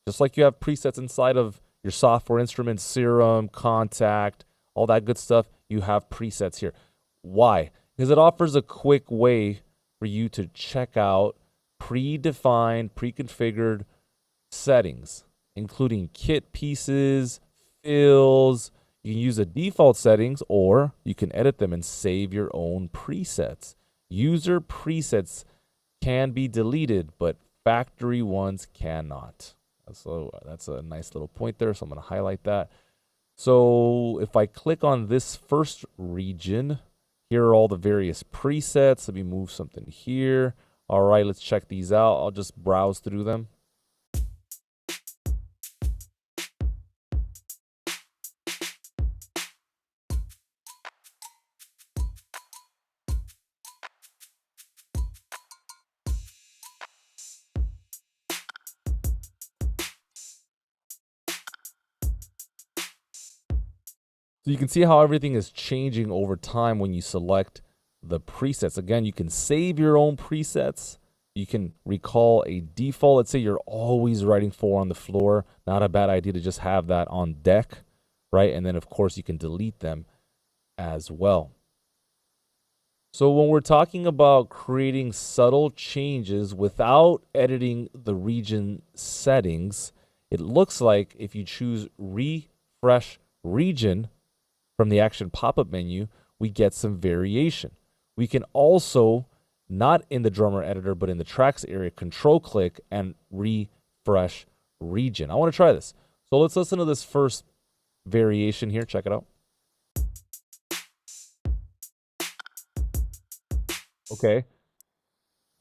Just like you have presets inside of your software instruments, Serum, Contact, all that good stuff, you have presets here. Why? Because it offers a quick way for you to check out predefined, pre-configured settings, including kit pieces, fills. You can use the default settings, or you can edit them and save your own presets. User presets can be deleted, but factory ones cannot. So that's a nice little point there, so I'm going to highlight that. So if I click on this first region, here are all the various presets. Let me move something here. All right, let's check these out. I'll just browse through them. So you can see how everything is changing over time when you select the presets. Again, you can save your own presets. You can recall a default. Let's say you're always writing 4 on the floor. Not a bad idea to just have that on deck, right? And then, of course, you can delete them as well. So when we're talking about creating subtle changes without editing the region settings, it looks like if you choose refresh region from the action pop-up menu, we get some variation. We can also, not in the drummer editor, but in the tracks area, control click and refresh region. I want to try this. So let's listen to this first variation here. Check it out. Okay.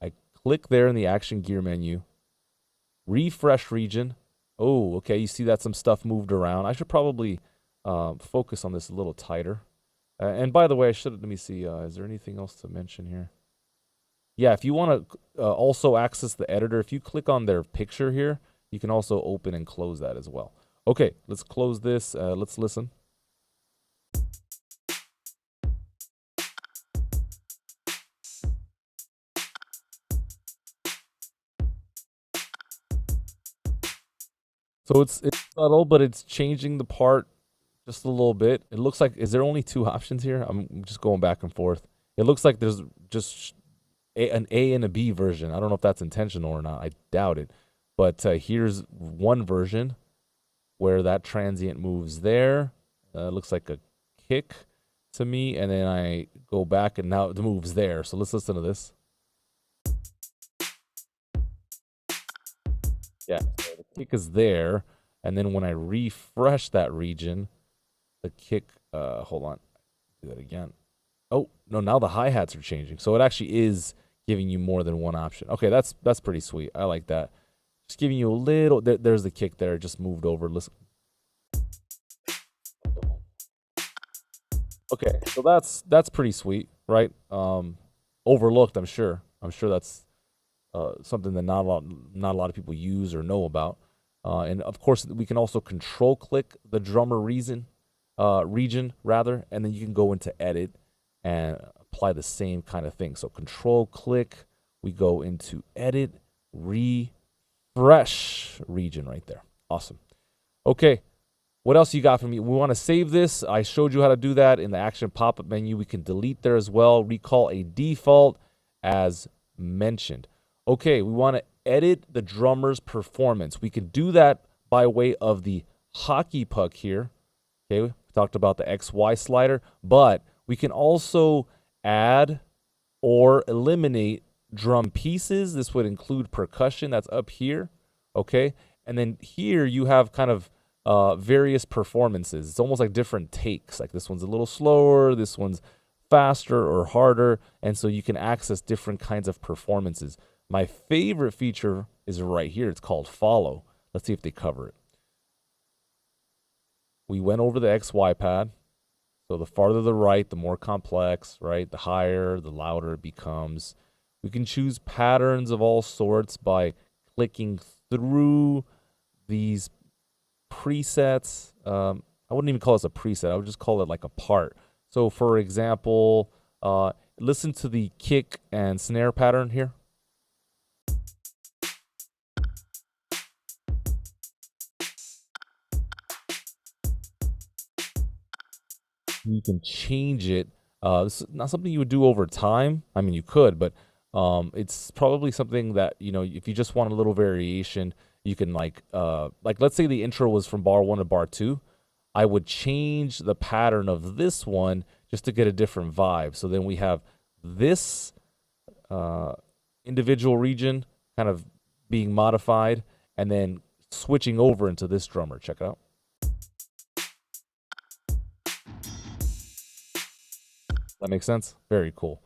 I click there in the action gear menu, refresh region. Oh, okay. You see that some stuff moved around. I should probably focus on this a little tighter. And by the way, let me see, is there anything else to mention here? Yeah, if you want to also access the editor, if you click on their picture here, you can also open and close that as well. Okay, let's close this. Let's listen. So it's subtle, but it's changing the part just a little bit. It looks like, is there only 2 options here? I'm just going back and forth. It looks like there's just an A and a B version. I don't know if that's intentional or not. I doubt it. But here's one version where that transient moves there. Looks like a kick to me. And then I go back and now it moves there. So let's listen to this. Yeah, so the kick is there. And then when I refresh that region, the kick, hold on, do that again. Oh, no, now the hi-hats are changing. So it actually is giving you more than one option. Okay, that's pretty sweet. I like that. Just giving you a little, there's the kick there, just moved over. Listen. Okay, so that's pretty sweet, right? Overlooked, I'm sure. I'm sure that's something that not a lot of people use or know about. And of course, we can also control click the drummer region, and then you can go into edit and apply the same kind of thing. So control click, we go into edit, refresh region right there. Awesome. Okay, what else you got for me? We want to save this. I showed you how to do that in the action pop-up menu. We can delete there as well, recall a default as mentioned. Okay, we want to edit the drummer's performance. We can do that by way of the hockey puck here. Okay, we talked about the XY slider, but we can also add or eliminate drum pieces. This would include percussion that's up here. Okay, and then here you have kind of various performances. It's almost like different takes. Like this one's a little slower, this one's faster or harder, and so you can access different kinds of performances. My favorite feature is right here. It's called follow. Let's see if they cover it. We went over the XY pad. So the farther to the right, the more complex, right? The higher, the louder it becomes. We can choose patterns of all sorts by clicking through these presets. I wouldn't even call this a preset. I would just call it like a part. So for example, listen to the kick and snare pattern here. You can change it. This is not something you would do over time. I mean, you could, but it's probably something that, you know, if you just want a little variation, you can like let's say the intro was from bar 1 to bar 2. I would change the pattern of this one just to get a different vibe. So then we have this individual region kind of being modified and then switching over into this drummer. Check it out. That makes sense? Very cool.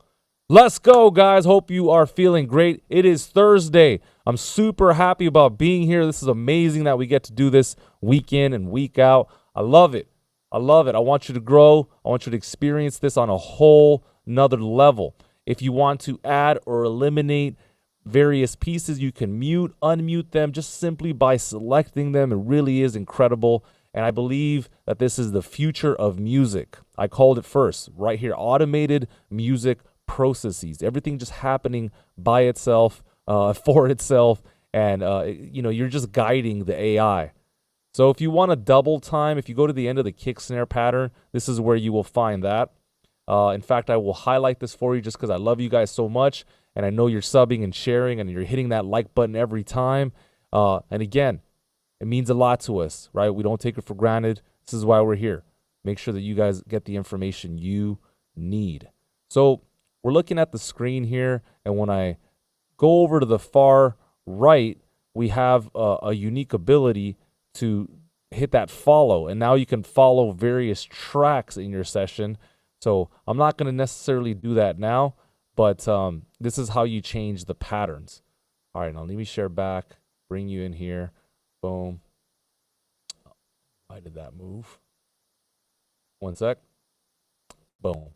Let's go, guys. Hope you are feeling great. It is Thursday. I'm super happy about being here. This is amazing that we get to do this week in and week out. I love it. I love it. I want you to grow. I want you to experience this on a whole nother level. If you want to add or eliminate various pieces, you can mute, unmute them just simply by selecting them. It really is incredible. And I believe that this is the future of music. I called it first, right here, automated music processes. Everything just happening by itself, for itself, and you know, you're just guiding the AI. So if you want a double time, if you go to the end of the kick snare pattern, this is where you will find that. In fact, I will highlight this for you just because I love you guys so much, and I know you're subbing and sharing, and you're hitting that like button every time. And again, it means a lot to us, right? We don't take it for granted. This is why we're here. Make sure that you guys get the information you need. So we're looking at the screen here, and when I go over to the far right, we have a unique ability to hit that follow, and now you can follow various tracks in your session. So I'm not going to necessarily do that now, but this is how you change the patterns. All right, now let me share back, bring you in here. Boom. Why did that move? One sec. Boom.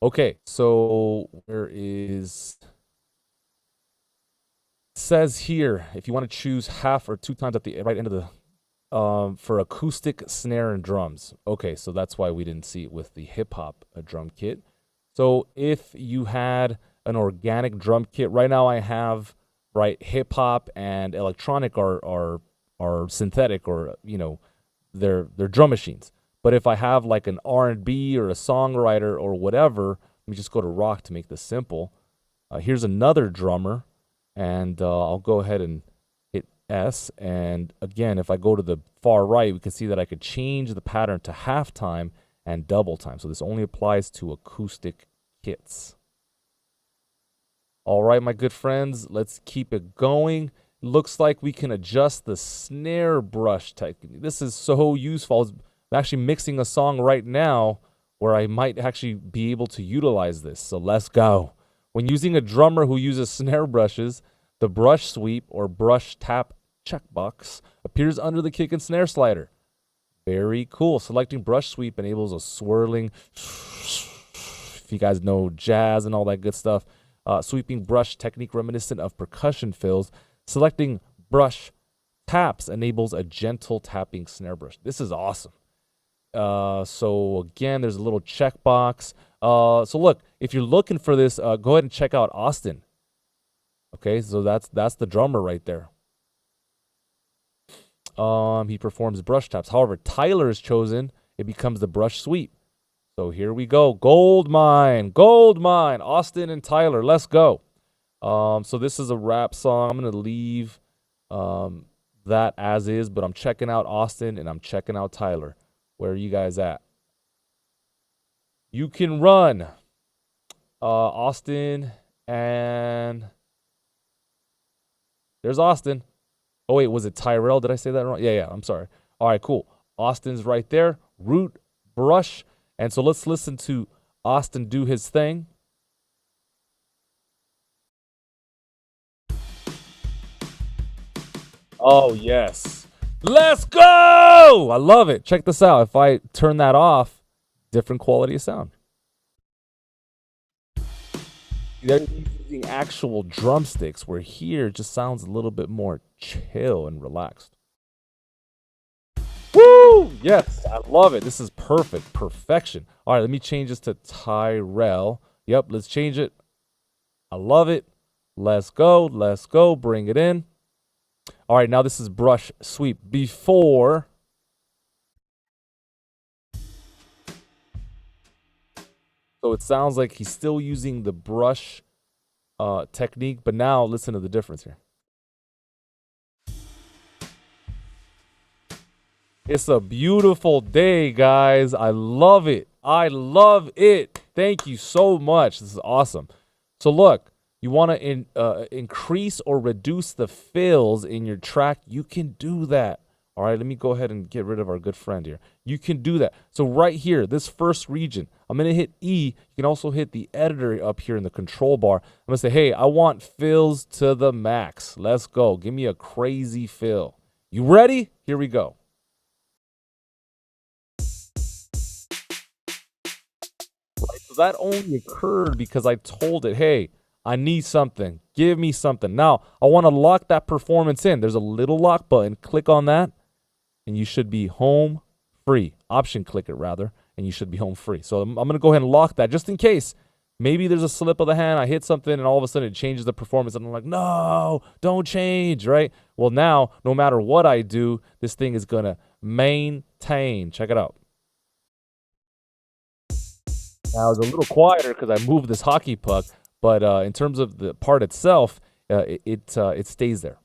Okay, so where is... It says here, if you want to choose half or 2 times at the right end of the... for acoustic, snare, and drums. Okay, so that's why we didn't see it with the hip-hop drum kit. So if you had an organic drum kit, right now I have... right, hip hop and electronic are synthetic, or you know, they're drum machines. But if I have like an R&B or a songwriter or whatever, let me just go to rock to make this simple. Here's another drummer, and I'll go ahead and hit S. And again, if I go to the far right, we can see that I could change the pattern to halftime and double time. So this only applies to acoustic kits. All right, my good friends, let's keep it going. Looks like we can adjust the snare brush technique. This is so useful. I'm actually mixing a song right now where I might actually be able to utilize this. So let's go. When using a drummer who uses snare brushes, the brush sweep or brush tap checkbox appears under the kick and snare slider. Very cool. Selecting brush sweep enables a swirling, if you guys know jazz and all that good stuff, sweeping brush technique reminiscent of percussion fills. Selecting brush taps enables a gentle tapping snare brush. This is awesome. So again, there's a little checkbox. So look, if you're looking for this, go ahead and check out Austin. Okay, so that's the drummer right there. He performs brush taps. However, Tyler is chosen. It becomes the brush sweep. So here we go. Gold mine, Austin and Tyler. Let's go. So this is a rap song. I'm gonna leave that as is, but I'm checking out Austin and I'm checking out Tyler. Where are you guys at? You can run. Austin and there's Austin. Oh wait, was it Tyrell? Did I say that wrong? Yeah, I'm sorry. All right, cool. Austin's right there. Root, brush. And so let's listen to Austin do his thing. Oh, yes. Let's go! I love it. Check this out. If I turn that off, different quality of sound. They're using actual drumsticks, where here it just sounds a little bit more chill and relaxed. Woo! Yes, I love it. This is perfect. Perfection. All right, let me change this to Tyrell. Yep, let's change it. I love it. Let's go. Let's go. Bring it in. All right, now this is brush sweep. Before, so it sounds like he's still using the brush technique, but now listen to the difference here. It's a beautiful day, guys. I love it. I love it. Thank you so much. This is awesome. So look, you want to increase or reduce the fills in your track, you can do that. All right, let me go ahead and get rid of our good friend here. You can do that. So right here, this first region, I'm going to hit E. You can also hit the editor up here in the control bar. I'm going to say, hey, I want fills to the max. Let's go. Give me a crazy fill. You ready? Here we go. Right, so that only occurred because I told it, hey, I need something. Give me something. Now, I want to lock that performance in. There's a little lock button. Click on that, and you should be home free. Option click it, rather, and you should be home free. So I'm going to go ahead and lock that just in case. Maybe there's a slip of the hand. I hit something, and all of a sudden it changes the performance. And I'm like, no, don't change, right? Well, now, no matter what I do, this thing is going to maintain. Check it out. Now, it's a little quieter because I moved this hockey puck. But in terms of the part itself, it stays there.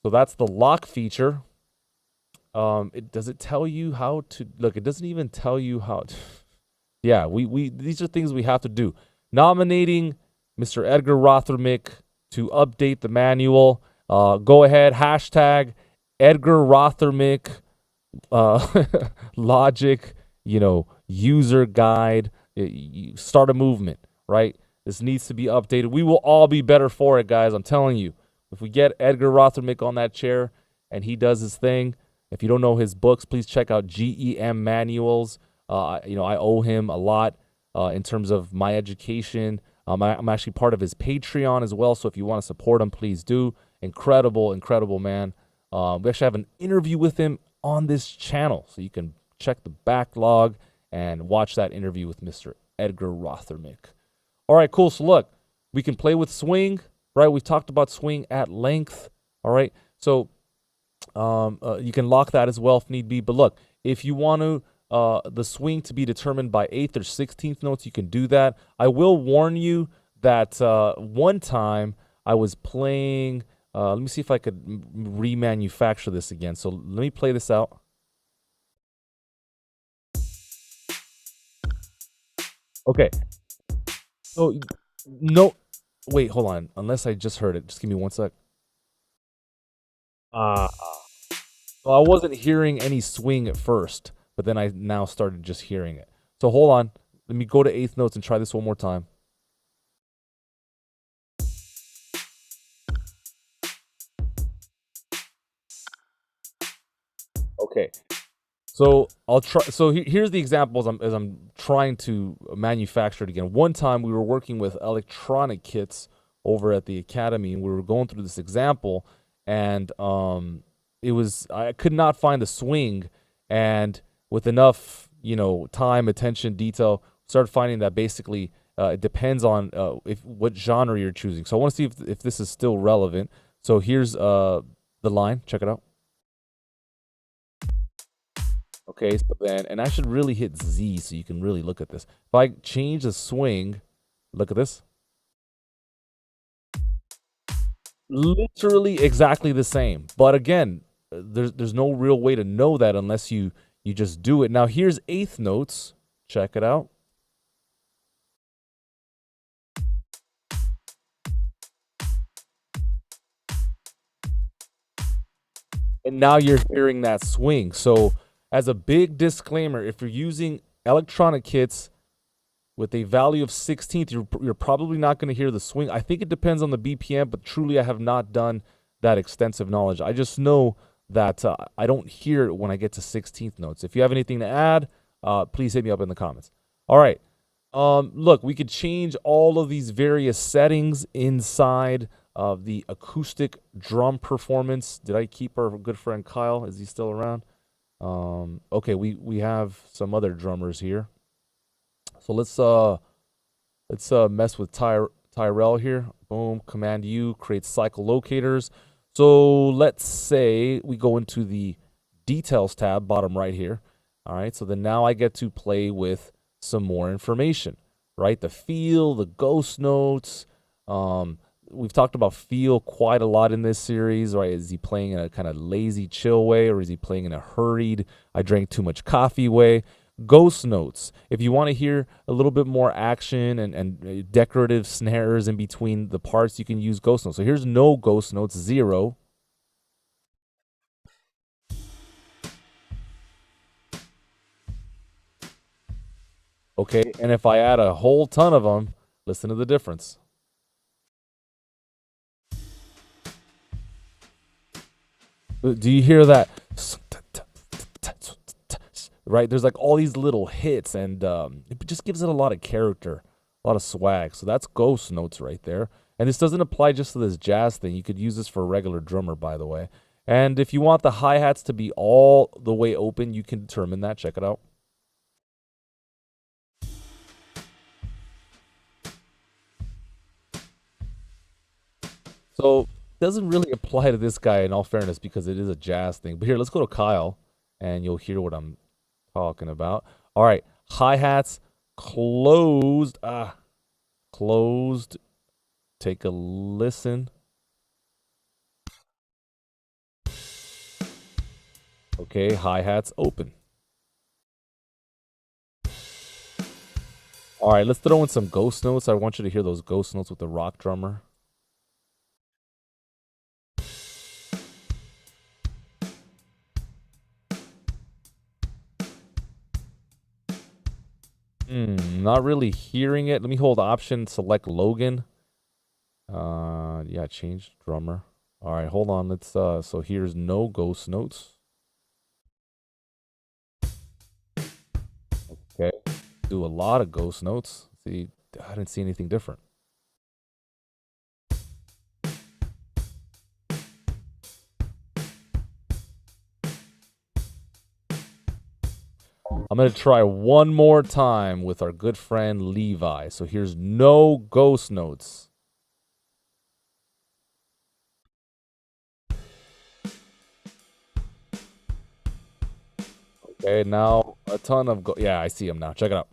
So that's the lock feature. Does it tell you how to look? It doesn't even tell you how to. Yeah, these are things we have to do. Nominating Mr. Edgar Rothermick to update the manual. Go ahead, hashtag Edgar Rothermick logic, user guide. You start a movement, right? This needs to be updated. We will all be better for it, guys. I'm telling you. If we get Edgar Rothermick on that chair and he does his thing, if you don't know his books, please check out GEM Manuals. I owe him a lot in terms of my education. I'm actually part of his Patreon as well, so if you want to support him, please do. Incredible, incredible man. We actually have an interview with him on this channel, so you can check the backlog and watch that interview with Mr. Edgar Rothermick. All right, cool. So look, we can play with swing, right? We talked about swing at length, all right? So you can lock that as well if need be. But look, if you want to the swing to be determined by 8th or 16th notes, you can do that. I will warn you that one time I was playing, let me see if I could remanufacture this again. So let me play this out. Okay. So, no, wait, hold on. Unless I just heard it. Just give me one sec. So I wasn't hearing any swing at first, but then I now started just hearing it. So hold on. Let me go to 8th notes and try this one more time. Okay. So I'll try. So here's the examples as I'm trying to manufacture it again. One time we were working with electronic kits over at the academy, and we were going through this example, and I could not find the swing, and with enough time, attention, detail, started finding that basically it depends on what genre you're choosing. So I want to see if this is still relevant. So here's the line. Check it out. Okay, so then, and I should really hit Z so you can really look at this. If I change the swing, look at this. literally exactly the same. But again, there's no real way to know that unless you just do it. Now here's eighth notes. Check it out. And now you're hearing that swing. So as a big disclaimer, if you're using electronic kits with a value of 16th, you're probably not going to hear the swing. I think it depends on the BPM, but truly I have not done that extensive knowledge. I just know that I don't hear it when I get to 16th notes. If you have anything to add, please hit me up in the comments. All right. Look, we could change all of these various settings inside of the acoustic drum performance. Did I keep our good friend Kyle? Is he still around? Okay, we have some other drummers here. So let's mess with Tyrell here. Boom, Command U, create cycle locators. So let's say we go into the details tab, bottom right here. All right, so then now I get to play with some more information, right? The feel, the ghost notes. We've talked about feel quite a lot in this series, right? Is he playing in a kind of lazy, chill way, or is he playing in a hurried, I drank too much coffee way? Ghost notes. If you want to hear a little bit more action and decorative snares in between the parts, you can use ghost notes. So here's no ghost notes, 0. Okay, and if I add a whole ton of them, listen to the difference. Do you hear that? Right, there's like all these little hits, and it just gives it a lot of character, a lot of swag. So that's ghost notes right there. And this doesn't apply just to this jazz thing. You could use this for a regular drummer, by the way. And if you want the hi-hats to be all the way open, you can determine that. Check it out. So it doesn't really apply to this guy in all fairness because it is a jazz thing. But here, let's go to Kyle, and you'll hear what I'm talking about. All right, hi-hats closed. Closed. Take a listen. Okay, hi-hats open. All right, let's throw in some ghost notes. I want you to hear those ghost notes with the rock drummer. Not really hearing it. Let me hold option, select Logan. Yeah, change drummer. All right, hold on. Let's so here's no ghost notes. Okay. Do a lot of ghost notes. See, I didn't see anything different. I'm going to try one more time with our good friend Levi. So here's no ghost notes. Okay, now a ton of yeah, I see him now. Check it out.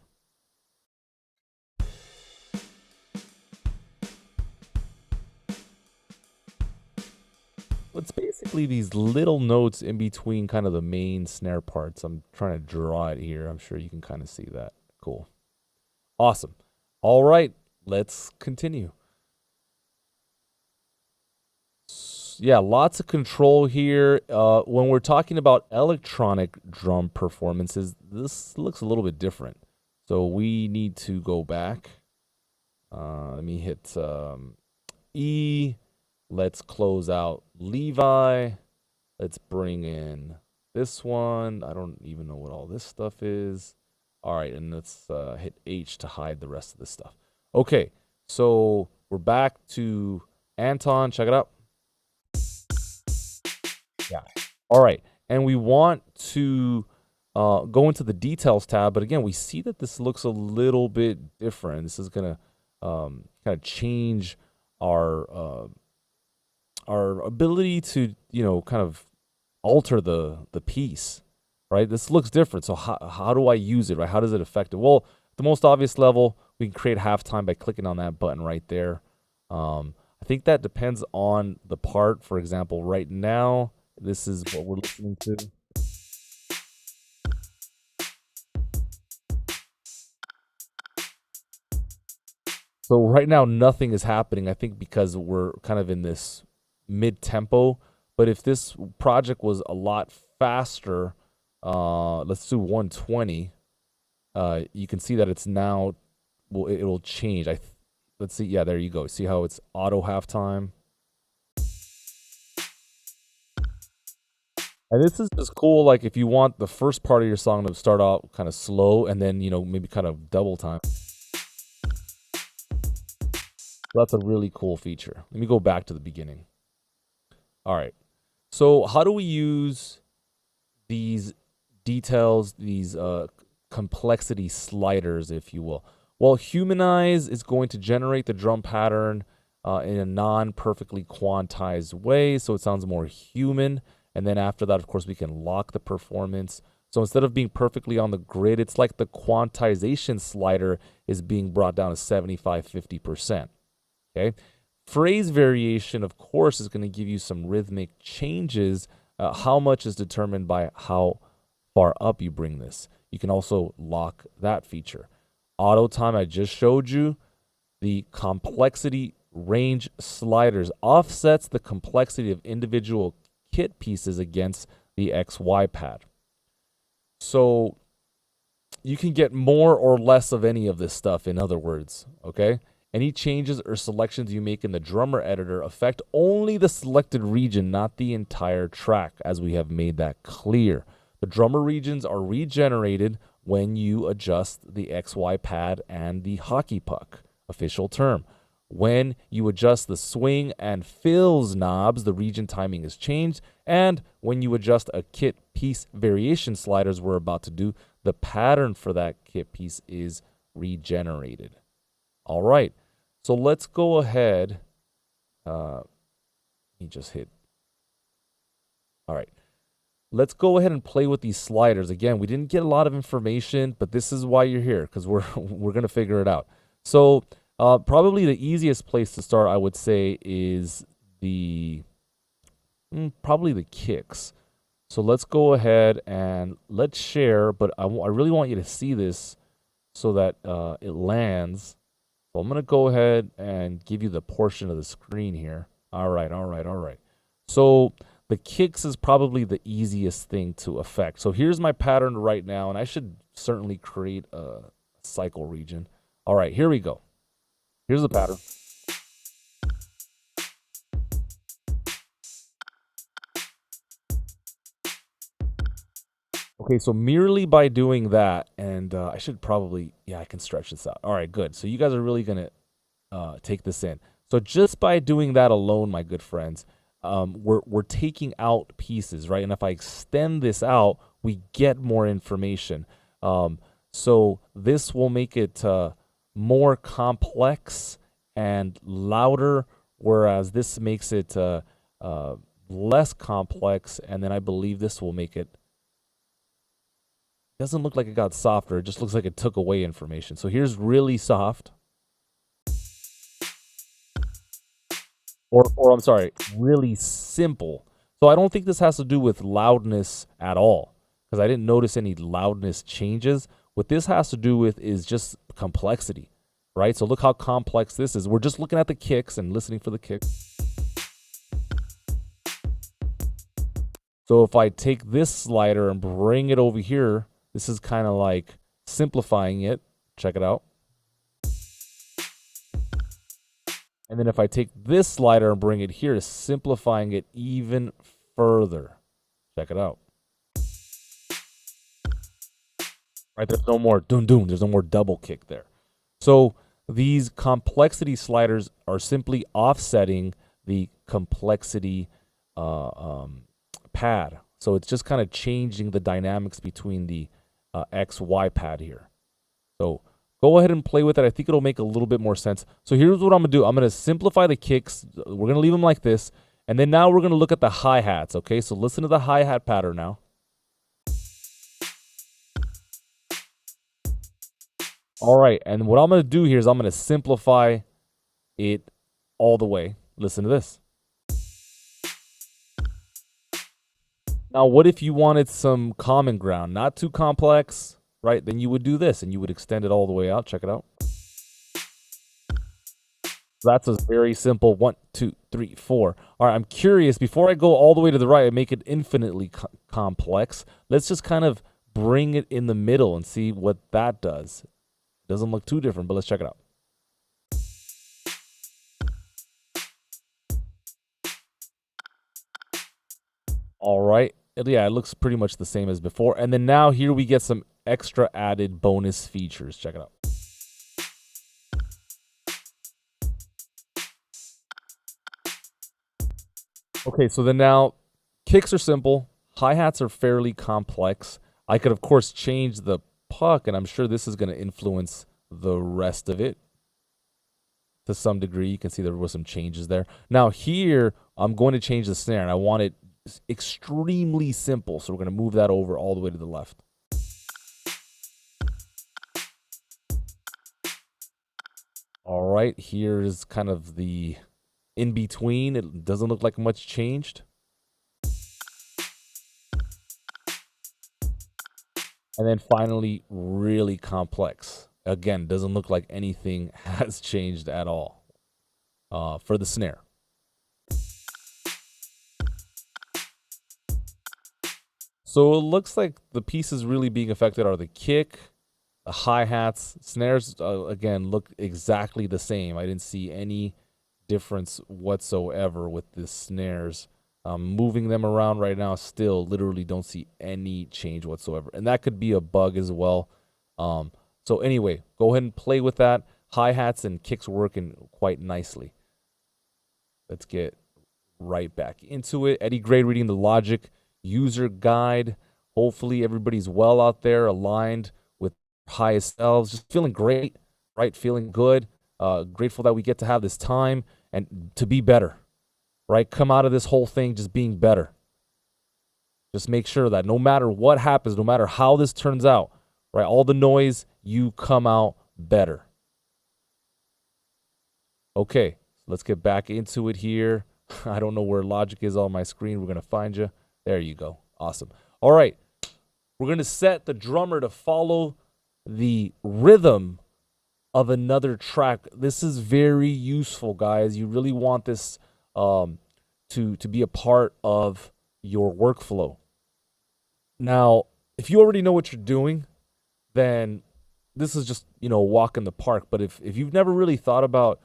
It's basically these little notes in between kind of the main snare parts. I'm trying to draw it here. I'm sure you can kind of see that. Cool. Awesome. All right, let's continue. Yeah, lots of control here. When we're talking about electronic drum performances, this looks a little bit different. So we need to go back. Let me hit E. Let's close out Levi. Let's bring in this one. I don't even know what all this stuff is. All right, and let's hit H to hide the rest of this stuff. Okay, so we're back to Anton. Check it out. Yeah. All right, and we want to go into the details tab, but again, we see that this looks a little bit different. This is gonna kind of change our ability to, you know, kind of alter the piece, right? This looks different. So how do I use it, right? How does it affect it? Well, the most obvious level, we can create halftime by clicking on that button right there. I think that depends on the part. For example, right now, this is what we're listening to. So right now, nothing is happening, I think, because we're kind of in this mid-tempo. But if this project was a lot faster, let's do 120, you can see that it's now, well, it'll change. Let's see. Yeah, there you go. See how it's auto halftime? And this is just cool, like if you want the first part of your song to start out kind of slow and then, maybe kind of double time. That's a really cool feature. Let me go back to the beginning. All right. So how do we use these details, these complexity sliders, if you will? Well, humanize is going to generate the drum pattern in a non-perfectly quantized way, so it sounds more human. And then after that, of course, we can lock the performance. So instead of being perfectly on the grid, it's like the quantization slider is being brought down to 75-50%. Okay. Phrase variation, of course, is going to give you some rhythmic changes. How much is determined by how far up you bring this. You can also lock that feature. Auto time, I just showed you. The complexity range sliders offsets the complexity of individual kit pieces against the XY pad. So you can get more or less of any of this stuff, in other words, okay? Any changes or selections you make in the drummer editor affect only the selected region, not the entire track, as we have made that clear. The drummer regions are regenerated when you adjust the XY pad and the hockey puck, official term. When you adjust the swing and fills knobs, the region timing is changed. And when you adjust a kit piece variation sliders we're about to do, the pattern for that kit piece is regenerated. All right, so let's go ahead. Let me just hit. All right, let's go ahead and play with these sliders. Again, we didn't get a lot of information, but this is why you're here, because we're going to figure it out. So probably the easiest place to start, I would say, is probably the kicks. So let's go ahead and let's share, but I really want you to see this so that it lands. So I'm going to go ahead and give you the portion of the screen here. All right. So the kicks is probably the easiest thing to affect. So here's my pattern right now, and I should certainly create a cycle region. All right, here we go. Here's the pattern. Okay, so merely by doing that, and I should probably, I can stretch this out. All right, good. So you guys are really going to take this in. So just by doing that alone, my good friends, we're taking out pieces, right? And if I extend this out, we get more information. So this will make it more complex and louder, whereas this makes it less complex, and then I believe this will make it, doesn't look like it got softer, it just looks like it took away information. So here's really soft. Or I'm sorry, really simple. So I don't think this has to do with loudness at all, because I didn't notice any loudness changes. What this has to do with is just complexity, right? So look how complex this is. We're just looking at the kicks and listening for the kicks. So if I take this slider and bring it over here, this is kind of like simplifying it. Check it out. And then if I take this slider and bring it here, it's simplifying it even further. Check it out. Right, there's no more doom. There's no more double kick there. So these complexity sliders are simply offsetting the complexity pad. So it's just kind of changing the dynamics between the XY pad here. So go ahead and play with it. I think it'll make a little bit more sense. So here's what I'm going to do. I'm going to simplify the kicks. We're going to leave them like this. And then now we're going to look at the hi-hats, okay? So listen to the hi-hat pattern now. All right, and what I'm going to do here is I'm going to simplify it all the way. Listen to this. Now, what if you wanted some common ground, not too complex, right? Then you would do this and you would extend it all the way out. Check it out. That's a very simple 1, 2, 3, 4. All right, I'm curious, before I go all the way to the right and make it infinitely complex, let's just kind of bring it in the middle and see what that does. Doesn't look too different, but let's check it out. All right. Yeah, it looks pretty much the same as before. And then now here we get some extra added bonus features. Check it out. Okay, so then now kicks are simple. Hi-hats are fairly complex. I could, of course, change the puck, and I'm sure this is going to influence the rest of it to some degree. You can see there were some changes there. Now here, I'm going to change the snare, and I want it extremely simple. So we're going to move that over all the way to the left. All right, here's kind of the in between. It doesn't look like much changed. And then finally, really complex. Again, doesn't look like anything has changed at all for the snare. So it looks like the pieces really being affected are the kick, the hi-hats. Snares, again, look exactly the same. I didn't see any difference whatsoever with the snares. Moving them around right now, still literally don't see any change whatsoever. And that could be a bug as well. So anyway, go ahead and play with that. Hi-hats and kicks working quite nicely. Let's get right back into it. Eddie Gray reading the Logic user guide. Hopefully everybody's well out there, aligned with highest selves. Just feeling great, right? Feeling good. Grateful that we get to have this time and to be better, right? Come out of this whole thing just being better. Just make sure that no matter what happens, no matter how this turns out, right? All the noise, you come out better. Okay, let's get back into it here. I don't know where Logic is on my screen. We're going to find you. There you go. Awesome. All right. We're going to set the drummer to follow the rhythm of another track. This is very useful, guys. You really want this to be a part of your workflow. Now, if you already know what you're doing, then this is just, a walk in the park. But if you've never really thought about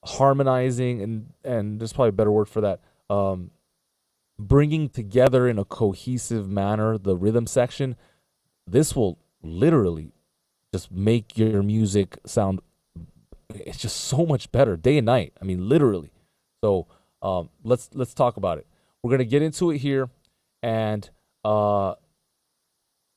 harmonizing, and there's probably a better word for that, bringing together in a cohesive manner the rhythm section, this will literally just make your music sound, it's just so much better day and night. I mean, literally. So let's talk about it. We're going to get into it here, and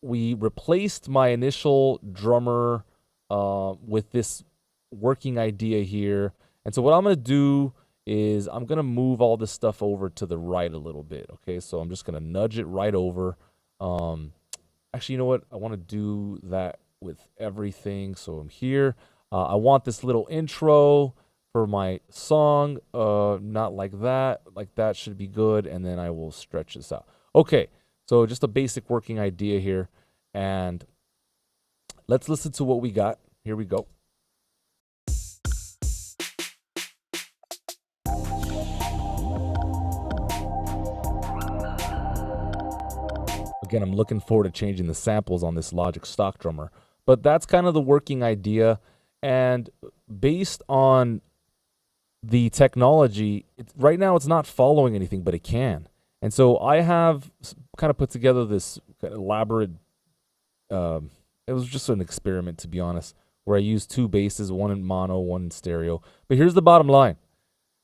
we replaced my initial drummer with this working idea here. And so what I'm going to do is I'm going to move all this stuff over to the right a little bit. Okay, so I'm just going to nudge it right over. Actually, you know what? I want to do that with everything. So I'm here. I want this little intro for my song. Not like that. Like that should be good. And then I will stretch this out. Okay, so just a basic working idea here. And let's listen to what we got. Here we go. Again, I'm looking forward to changing the samples on this Logic stock drummer. But that's kind of the working idea. And based on the technology, right now it's not following anything, but it can. And so I have kind of put together this elaborate, it was just an experiment, to be honest, where I used two basses, one in mono, one in stereo. But here's the bottom line,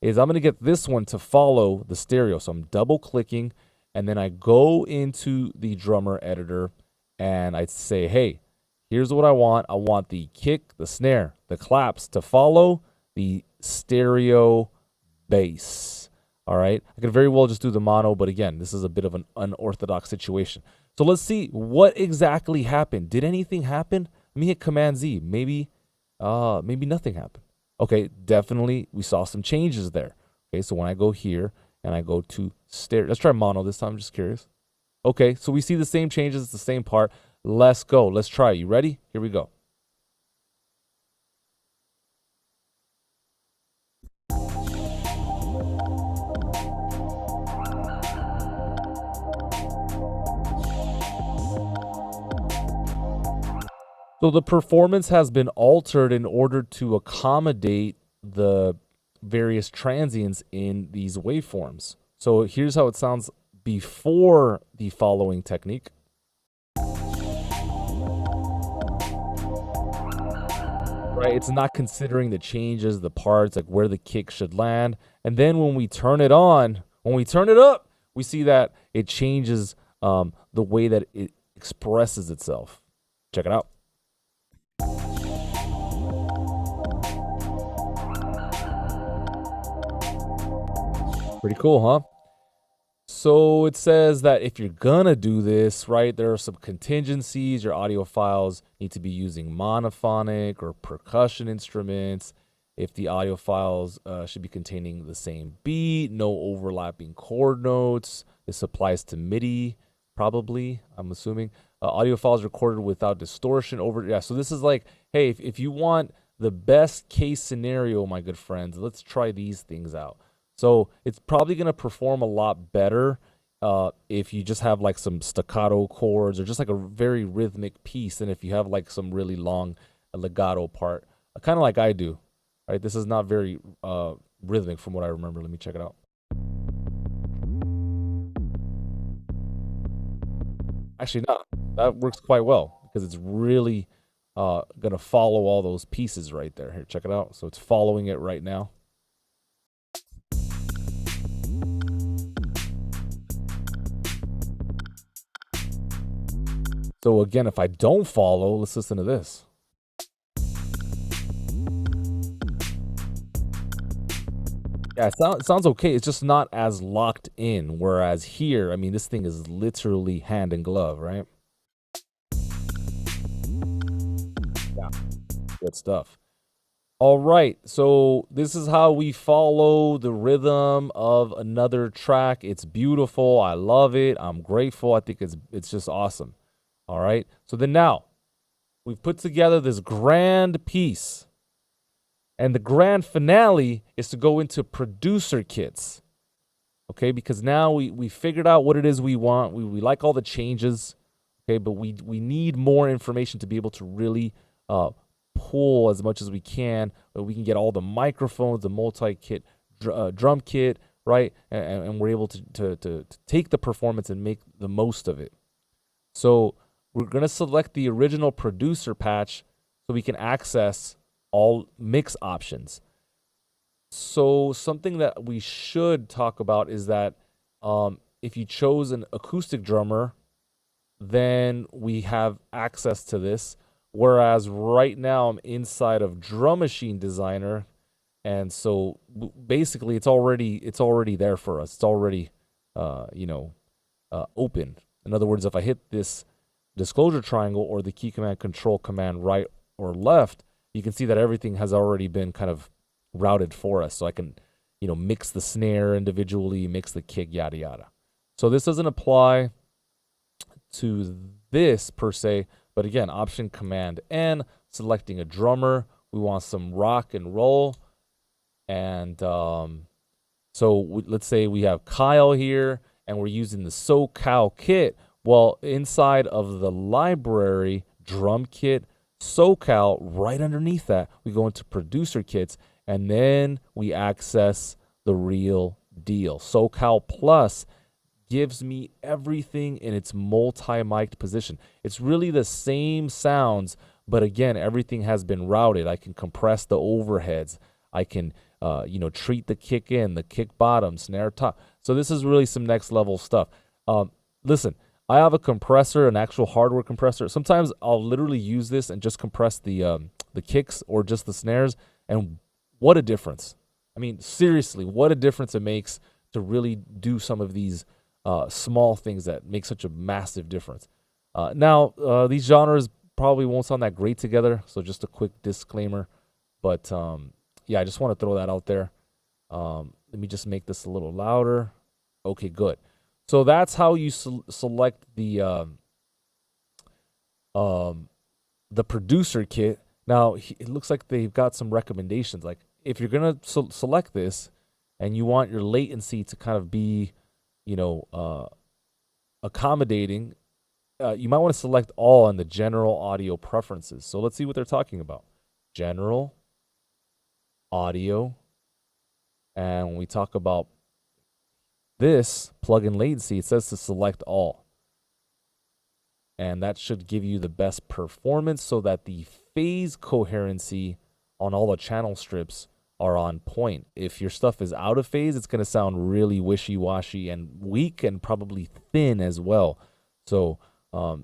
is I'm going to get this one to follow the stereo. So I'm double clicking. And then I go into the drummer editor and I say, hey, here's what I want. I want the kick, the snare, the claps to follow the stereo bass. All right. I could very well just do the mono, but again, this is a bit of an unorthodox situation. So let's see what exactly happened. Did anything happen? Let me hit Command Z. Maybe nothing happened. Okay, definitely we saw some changes there. Okay, so when I go here and I go to stereo, let's try mono this time. I'm just curious. Okay, so we see the same changes. It's the same part. Let's go. Let's try. You ready? Here we go. So the performance has been altered in order to accommodate the various transients in these waveforms. So here's how it sounds before the following technique. Right, it's not considering the changes, the parts, like where the kick should land. And then when we turn it on, when we turn it up, we see that it changes the way that it expresses itself. Check it out. Pretty cool, huh? So it says that if you're gonna do this, right, there are some contingencies. Your audio files need to be using monophonic or percussion instruments. If the audio files should be containing the same beat, no overlapping chord notes. This applies to MIDI, probably, I'm assuming. Audio files recorded without distortion over. Yeah, so this is like, hey, if you want the best case scenario, my good friends, let's try these things out. So it's probably going to perform a lot better if you just have like some staccato chords or just like a very rhythmic piece than if you have like some really long legato part, kind of like I do. Right? This is not very rhythmic from what I remember. Let me check it out. Actually, no, that works quite well because it's really going to follow all those pieces right there. Here, check it out. So it's following it right now. So again, if I don't follow, let's listen to this. Yeah, it sounds okay. It's just not as locked in. Whereas here, I mean, this thing is literally hand in glove, right? Yeah, good stuff. All right, so this is how we follow the rhythm of another track. It's beautiful. I love it. I'm grateful. I think it's just awesome. All right. So then now we've put together this grand piece. And the grand finale is to go into producer kits. Okay, because now we figured out what it is we want. We like all the changes. Okay, but we need more information to be able to really pull as much as we can. We can get all the microphones, the multi-kit drum kit, right? And we're able to take the performance and make the most of it. So we're going to select the original producer patch so we can access all mix options. So something that we should talk about is that if you chose an acoustic drummer, then we have access to this. Whereas right now I'm inside of Drum Machine Designer, and so basically it's already there for us. It's already open. In other words, if I hit this disclosure triangle or the key command control command right or left, you can see that everything has already been kind of routed for us. So I can, mix the snare individually, mix the kick, yada, yada. So this doesn't apply to this per se, but again, option command N, selecting a drummer. We want some rock and roll. And let's say we have Kyle here and we're using the SoCal kit. Well, inside of the library drum kit, SoCal, right underneath that, we go into producer kits, and then we access the real deal. SoCal Plus gives me everything in its multi-mic'd position. It's really the same sounds, but again, everything has been routed. I can compress the overheads. I can, treat the kick in, the kick bottom, snare top. So this is really some next level stuff. Listen, I have a compressor, an actual hardware compressor. Sometimes I'll literally use this and just compress the kicks or just the snares, and what a difference. I mean, seriously, what a difference it makes to really do some of these small things that make such a massive difference. Now, these genres probably won't sound that great together, so just a quick disclaimer. But, yeah, I just want to throw that out there. Let me just make this a little louder. Okay, good. So that's how you select the producer kit. Now, it looks like they've got some recommendations. Like, if you're going to select this and you want your latency to kind of be, accommodating, you might want to select all in the general audio preferences. So let's see what they're talking about. General audio. And when we talk about this plug-in latency, it says to select all. And that should give you the best performance so that the phase coherency on all the channel strips are on point. If your stuff is out of phase, it's going to sound really wishy-washy and weak and probably thin as well. So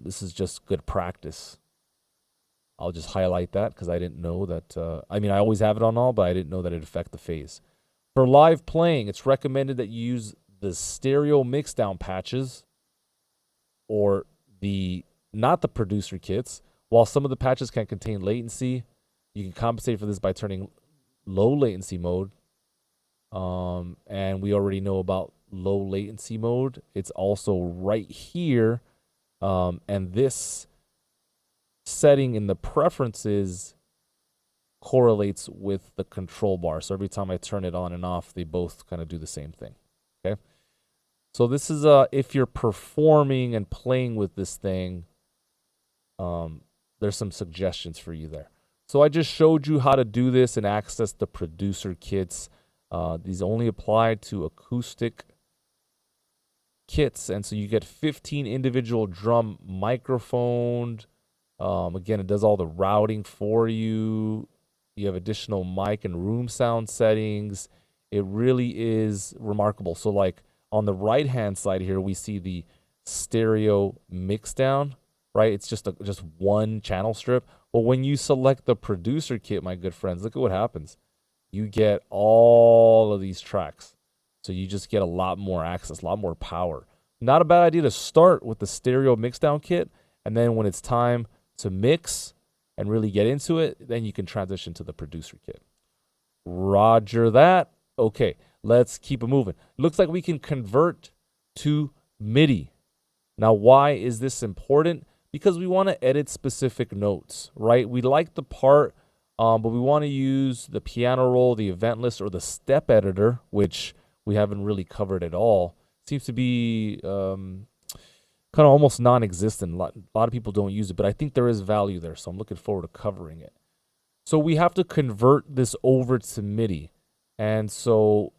this is just good practice. I'll just highlight that because I didn't know that. I always have it on all, but I didn't know that it'd affect the phase. For live playing, it's recommended that you use the stereo mixdown patches or not the producer kits. While some of the patches can contain latency, you can compensate for this by turning low latency mode. And we already know about low latency mode. It's also right here. And this setting in the preferences correlates with the control bar. So every time I turn it on and off, they both kind of do the same thing. Okay. So this is if you're performing and playing with this thing, there's some suggestions for you there. So I just showed you how to do this and access the producer kits. These only apply to acoustic kits, and so you get 15 individual drum microphones. Again, it does all the routing for you. You have additional mic and room sound settings. It really is remarkable. So like on the right-hand side here, we see the stereo mixdown, right? It's just one channel strip. Well, when you select the producer kit, my good friends, look at what happens. You get all of these tracks. So you just get a lot more access, a lot more power. Not a bad idea to start with the stereo mixdown kit, and then when it's time to mix and really get into it, then you can transition to the producer kit. Roger that. Okay, let's keep it moving. Looks like we can convert to MIDI. Now, why is this important? Because we want to edit specific notes, right? We like the part, but we want to use the piano roll, the event list, or the step editor, which we haven't really covered at all. Seems to be kind of almost non-existent. A lot of people don't use it, but I think there is value there, so I'm looking forward to covering it. So we have to convert this over to MIDI. And so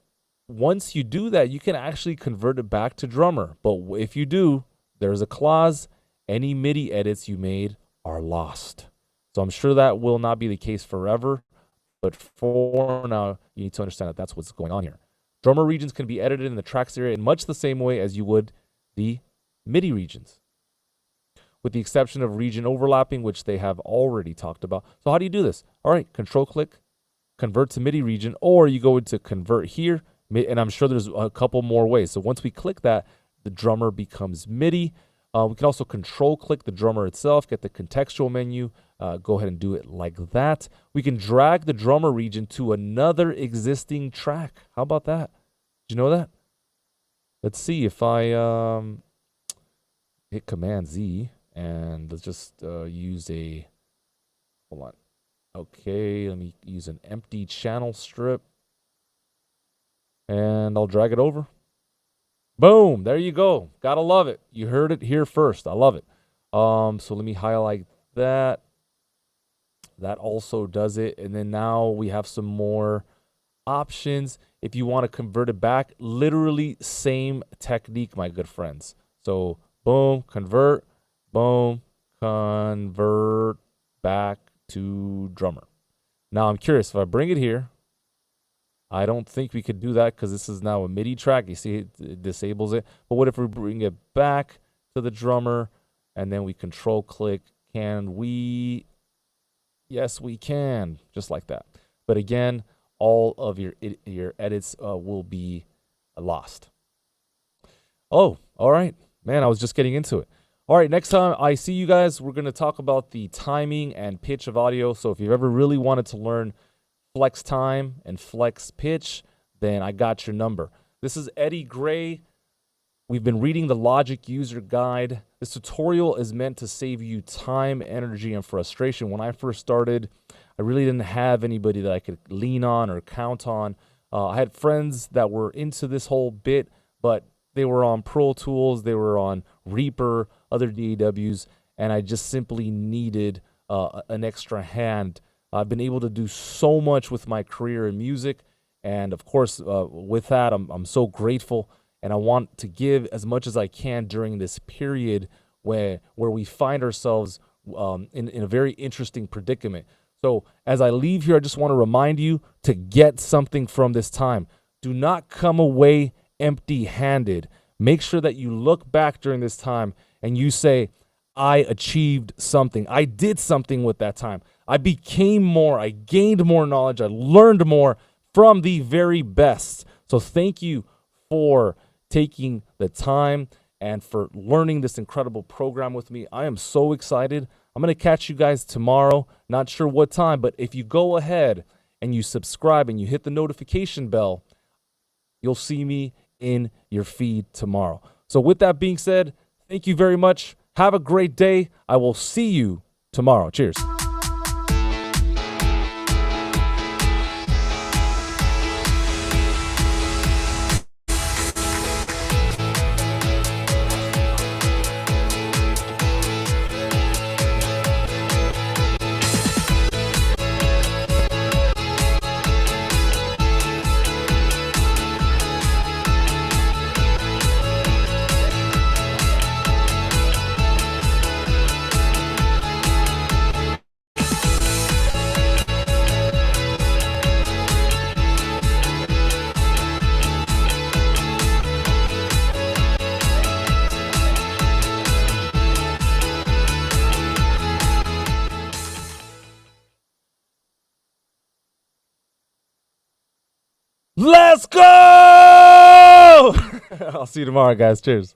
once you do that, you can actually convert it back to drummer. But if you do, there's a clause. Any MIDI edits you made are lost. So I'm sure that will not be the case forever. But for now, you need to understand that that's what's going on here. Drummer regions can be edited in the tracks area in much the same way as you would the MIDI regions, with the exception of region overlapping, which they have already talked about. So how do you do this? All right, control click, convert to MIDI region, or you go into convert here, and I'm sure there's a couple more ways. So once we click that, the drummer becomes MIDI. We can also control click the drummer itself, get the contextual menu, go ahead and do it like that. We can drag the drummer region to another existing track. How about that? Did you know that? Let's see if I hit Command Z and let's just use hold on. Okay, let me use an empty channel strip and I'll drag it over. Boom, there you go. Gotta love it. You heard it here first. I love it. So let me highlight that. That also does it. And then now we have some more options. If you want to convert it back, literally same technique, my good friends. So boom, convert, boom, convert back to drummer. Now I'm curious, if I bring it here, I don't think we could do that because this is now a MIDI track. You see it disables it. But what if we bring it back to the drummer and then we control click? Can we? Yes, we can, just like that. But again, all of your edits will be lost. Oh, all right. Man, I was just getting into it. All right, next time I see you guys, we're going to talk about the timing and pitch of audio. So if you've ever really wanted to learn flex time and flex pitch, then I got your number. This is Eddie Gray. We've been reading the Logic User Guide. This tutorial is meant to save you time, energy, and frustration. When I first started, I really didn't have anybody that I could lean on or count on. I had friends that were into this whole bit, but they were on Pro Tools, they were on Reaper, other DAWs, and I just simply needed an extra hand. I've been able to do so much with my career in music, and of course, with that, I'm so grateful, and I want to give as much as I can during this period where we find ourselves in a very interesting predicament. So as I leave here, I just want to remind you to get something from this time. Do not come away empty-handed. Make sure that you look back during this time and you say, I achieved something. I did something with that time. I became more. I gained more knowledge. I learned more from the very best. So thank you for taking the time and for learning this incredible program with me. I am so excited. I'm going to catch you guys tomorrow. Not sure what time, but if you go ahead and you subscribe and you hit the notification bell, you'll see me in your feed tomorrow. So with that being said, thank you very much. Have a great day. I will see you tomorrow. Cheers. Let's go! I'll see you tomorrow, guys. Cheers.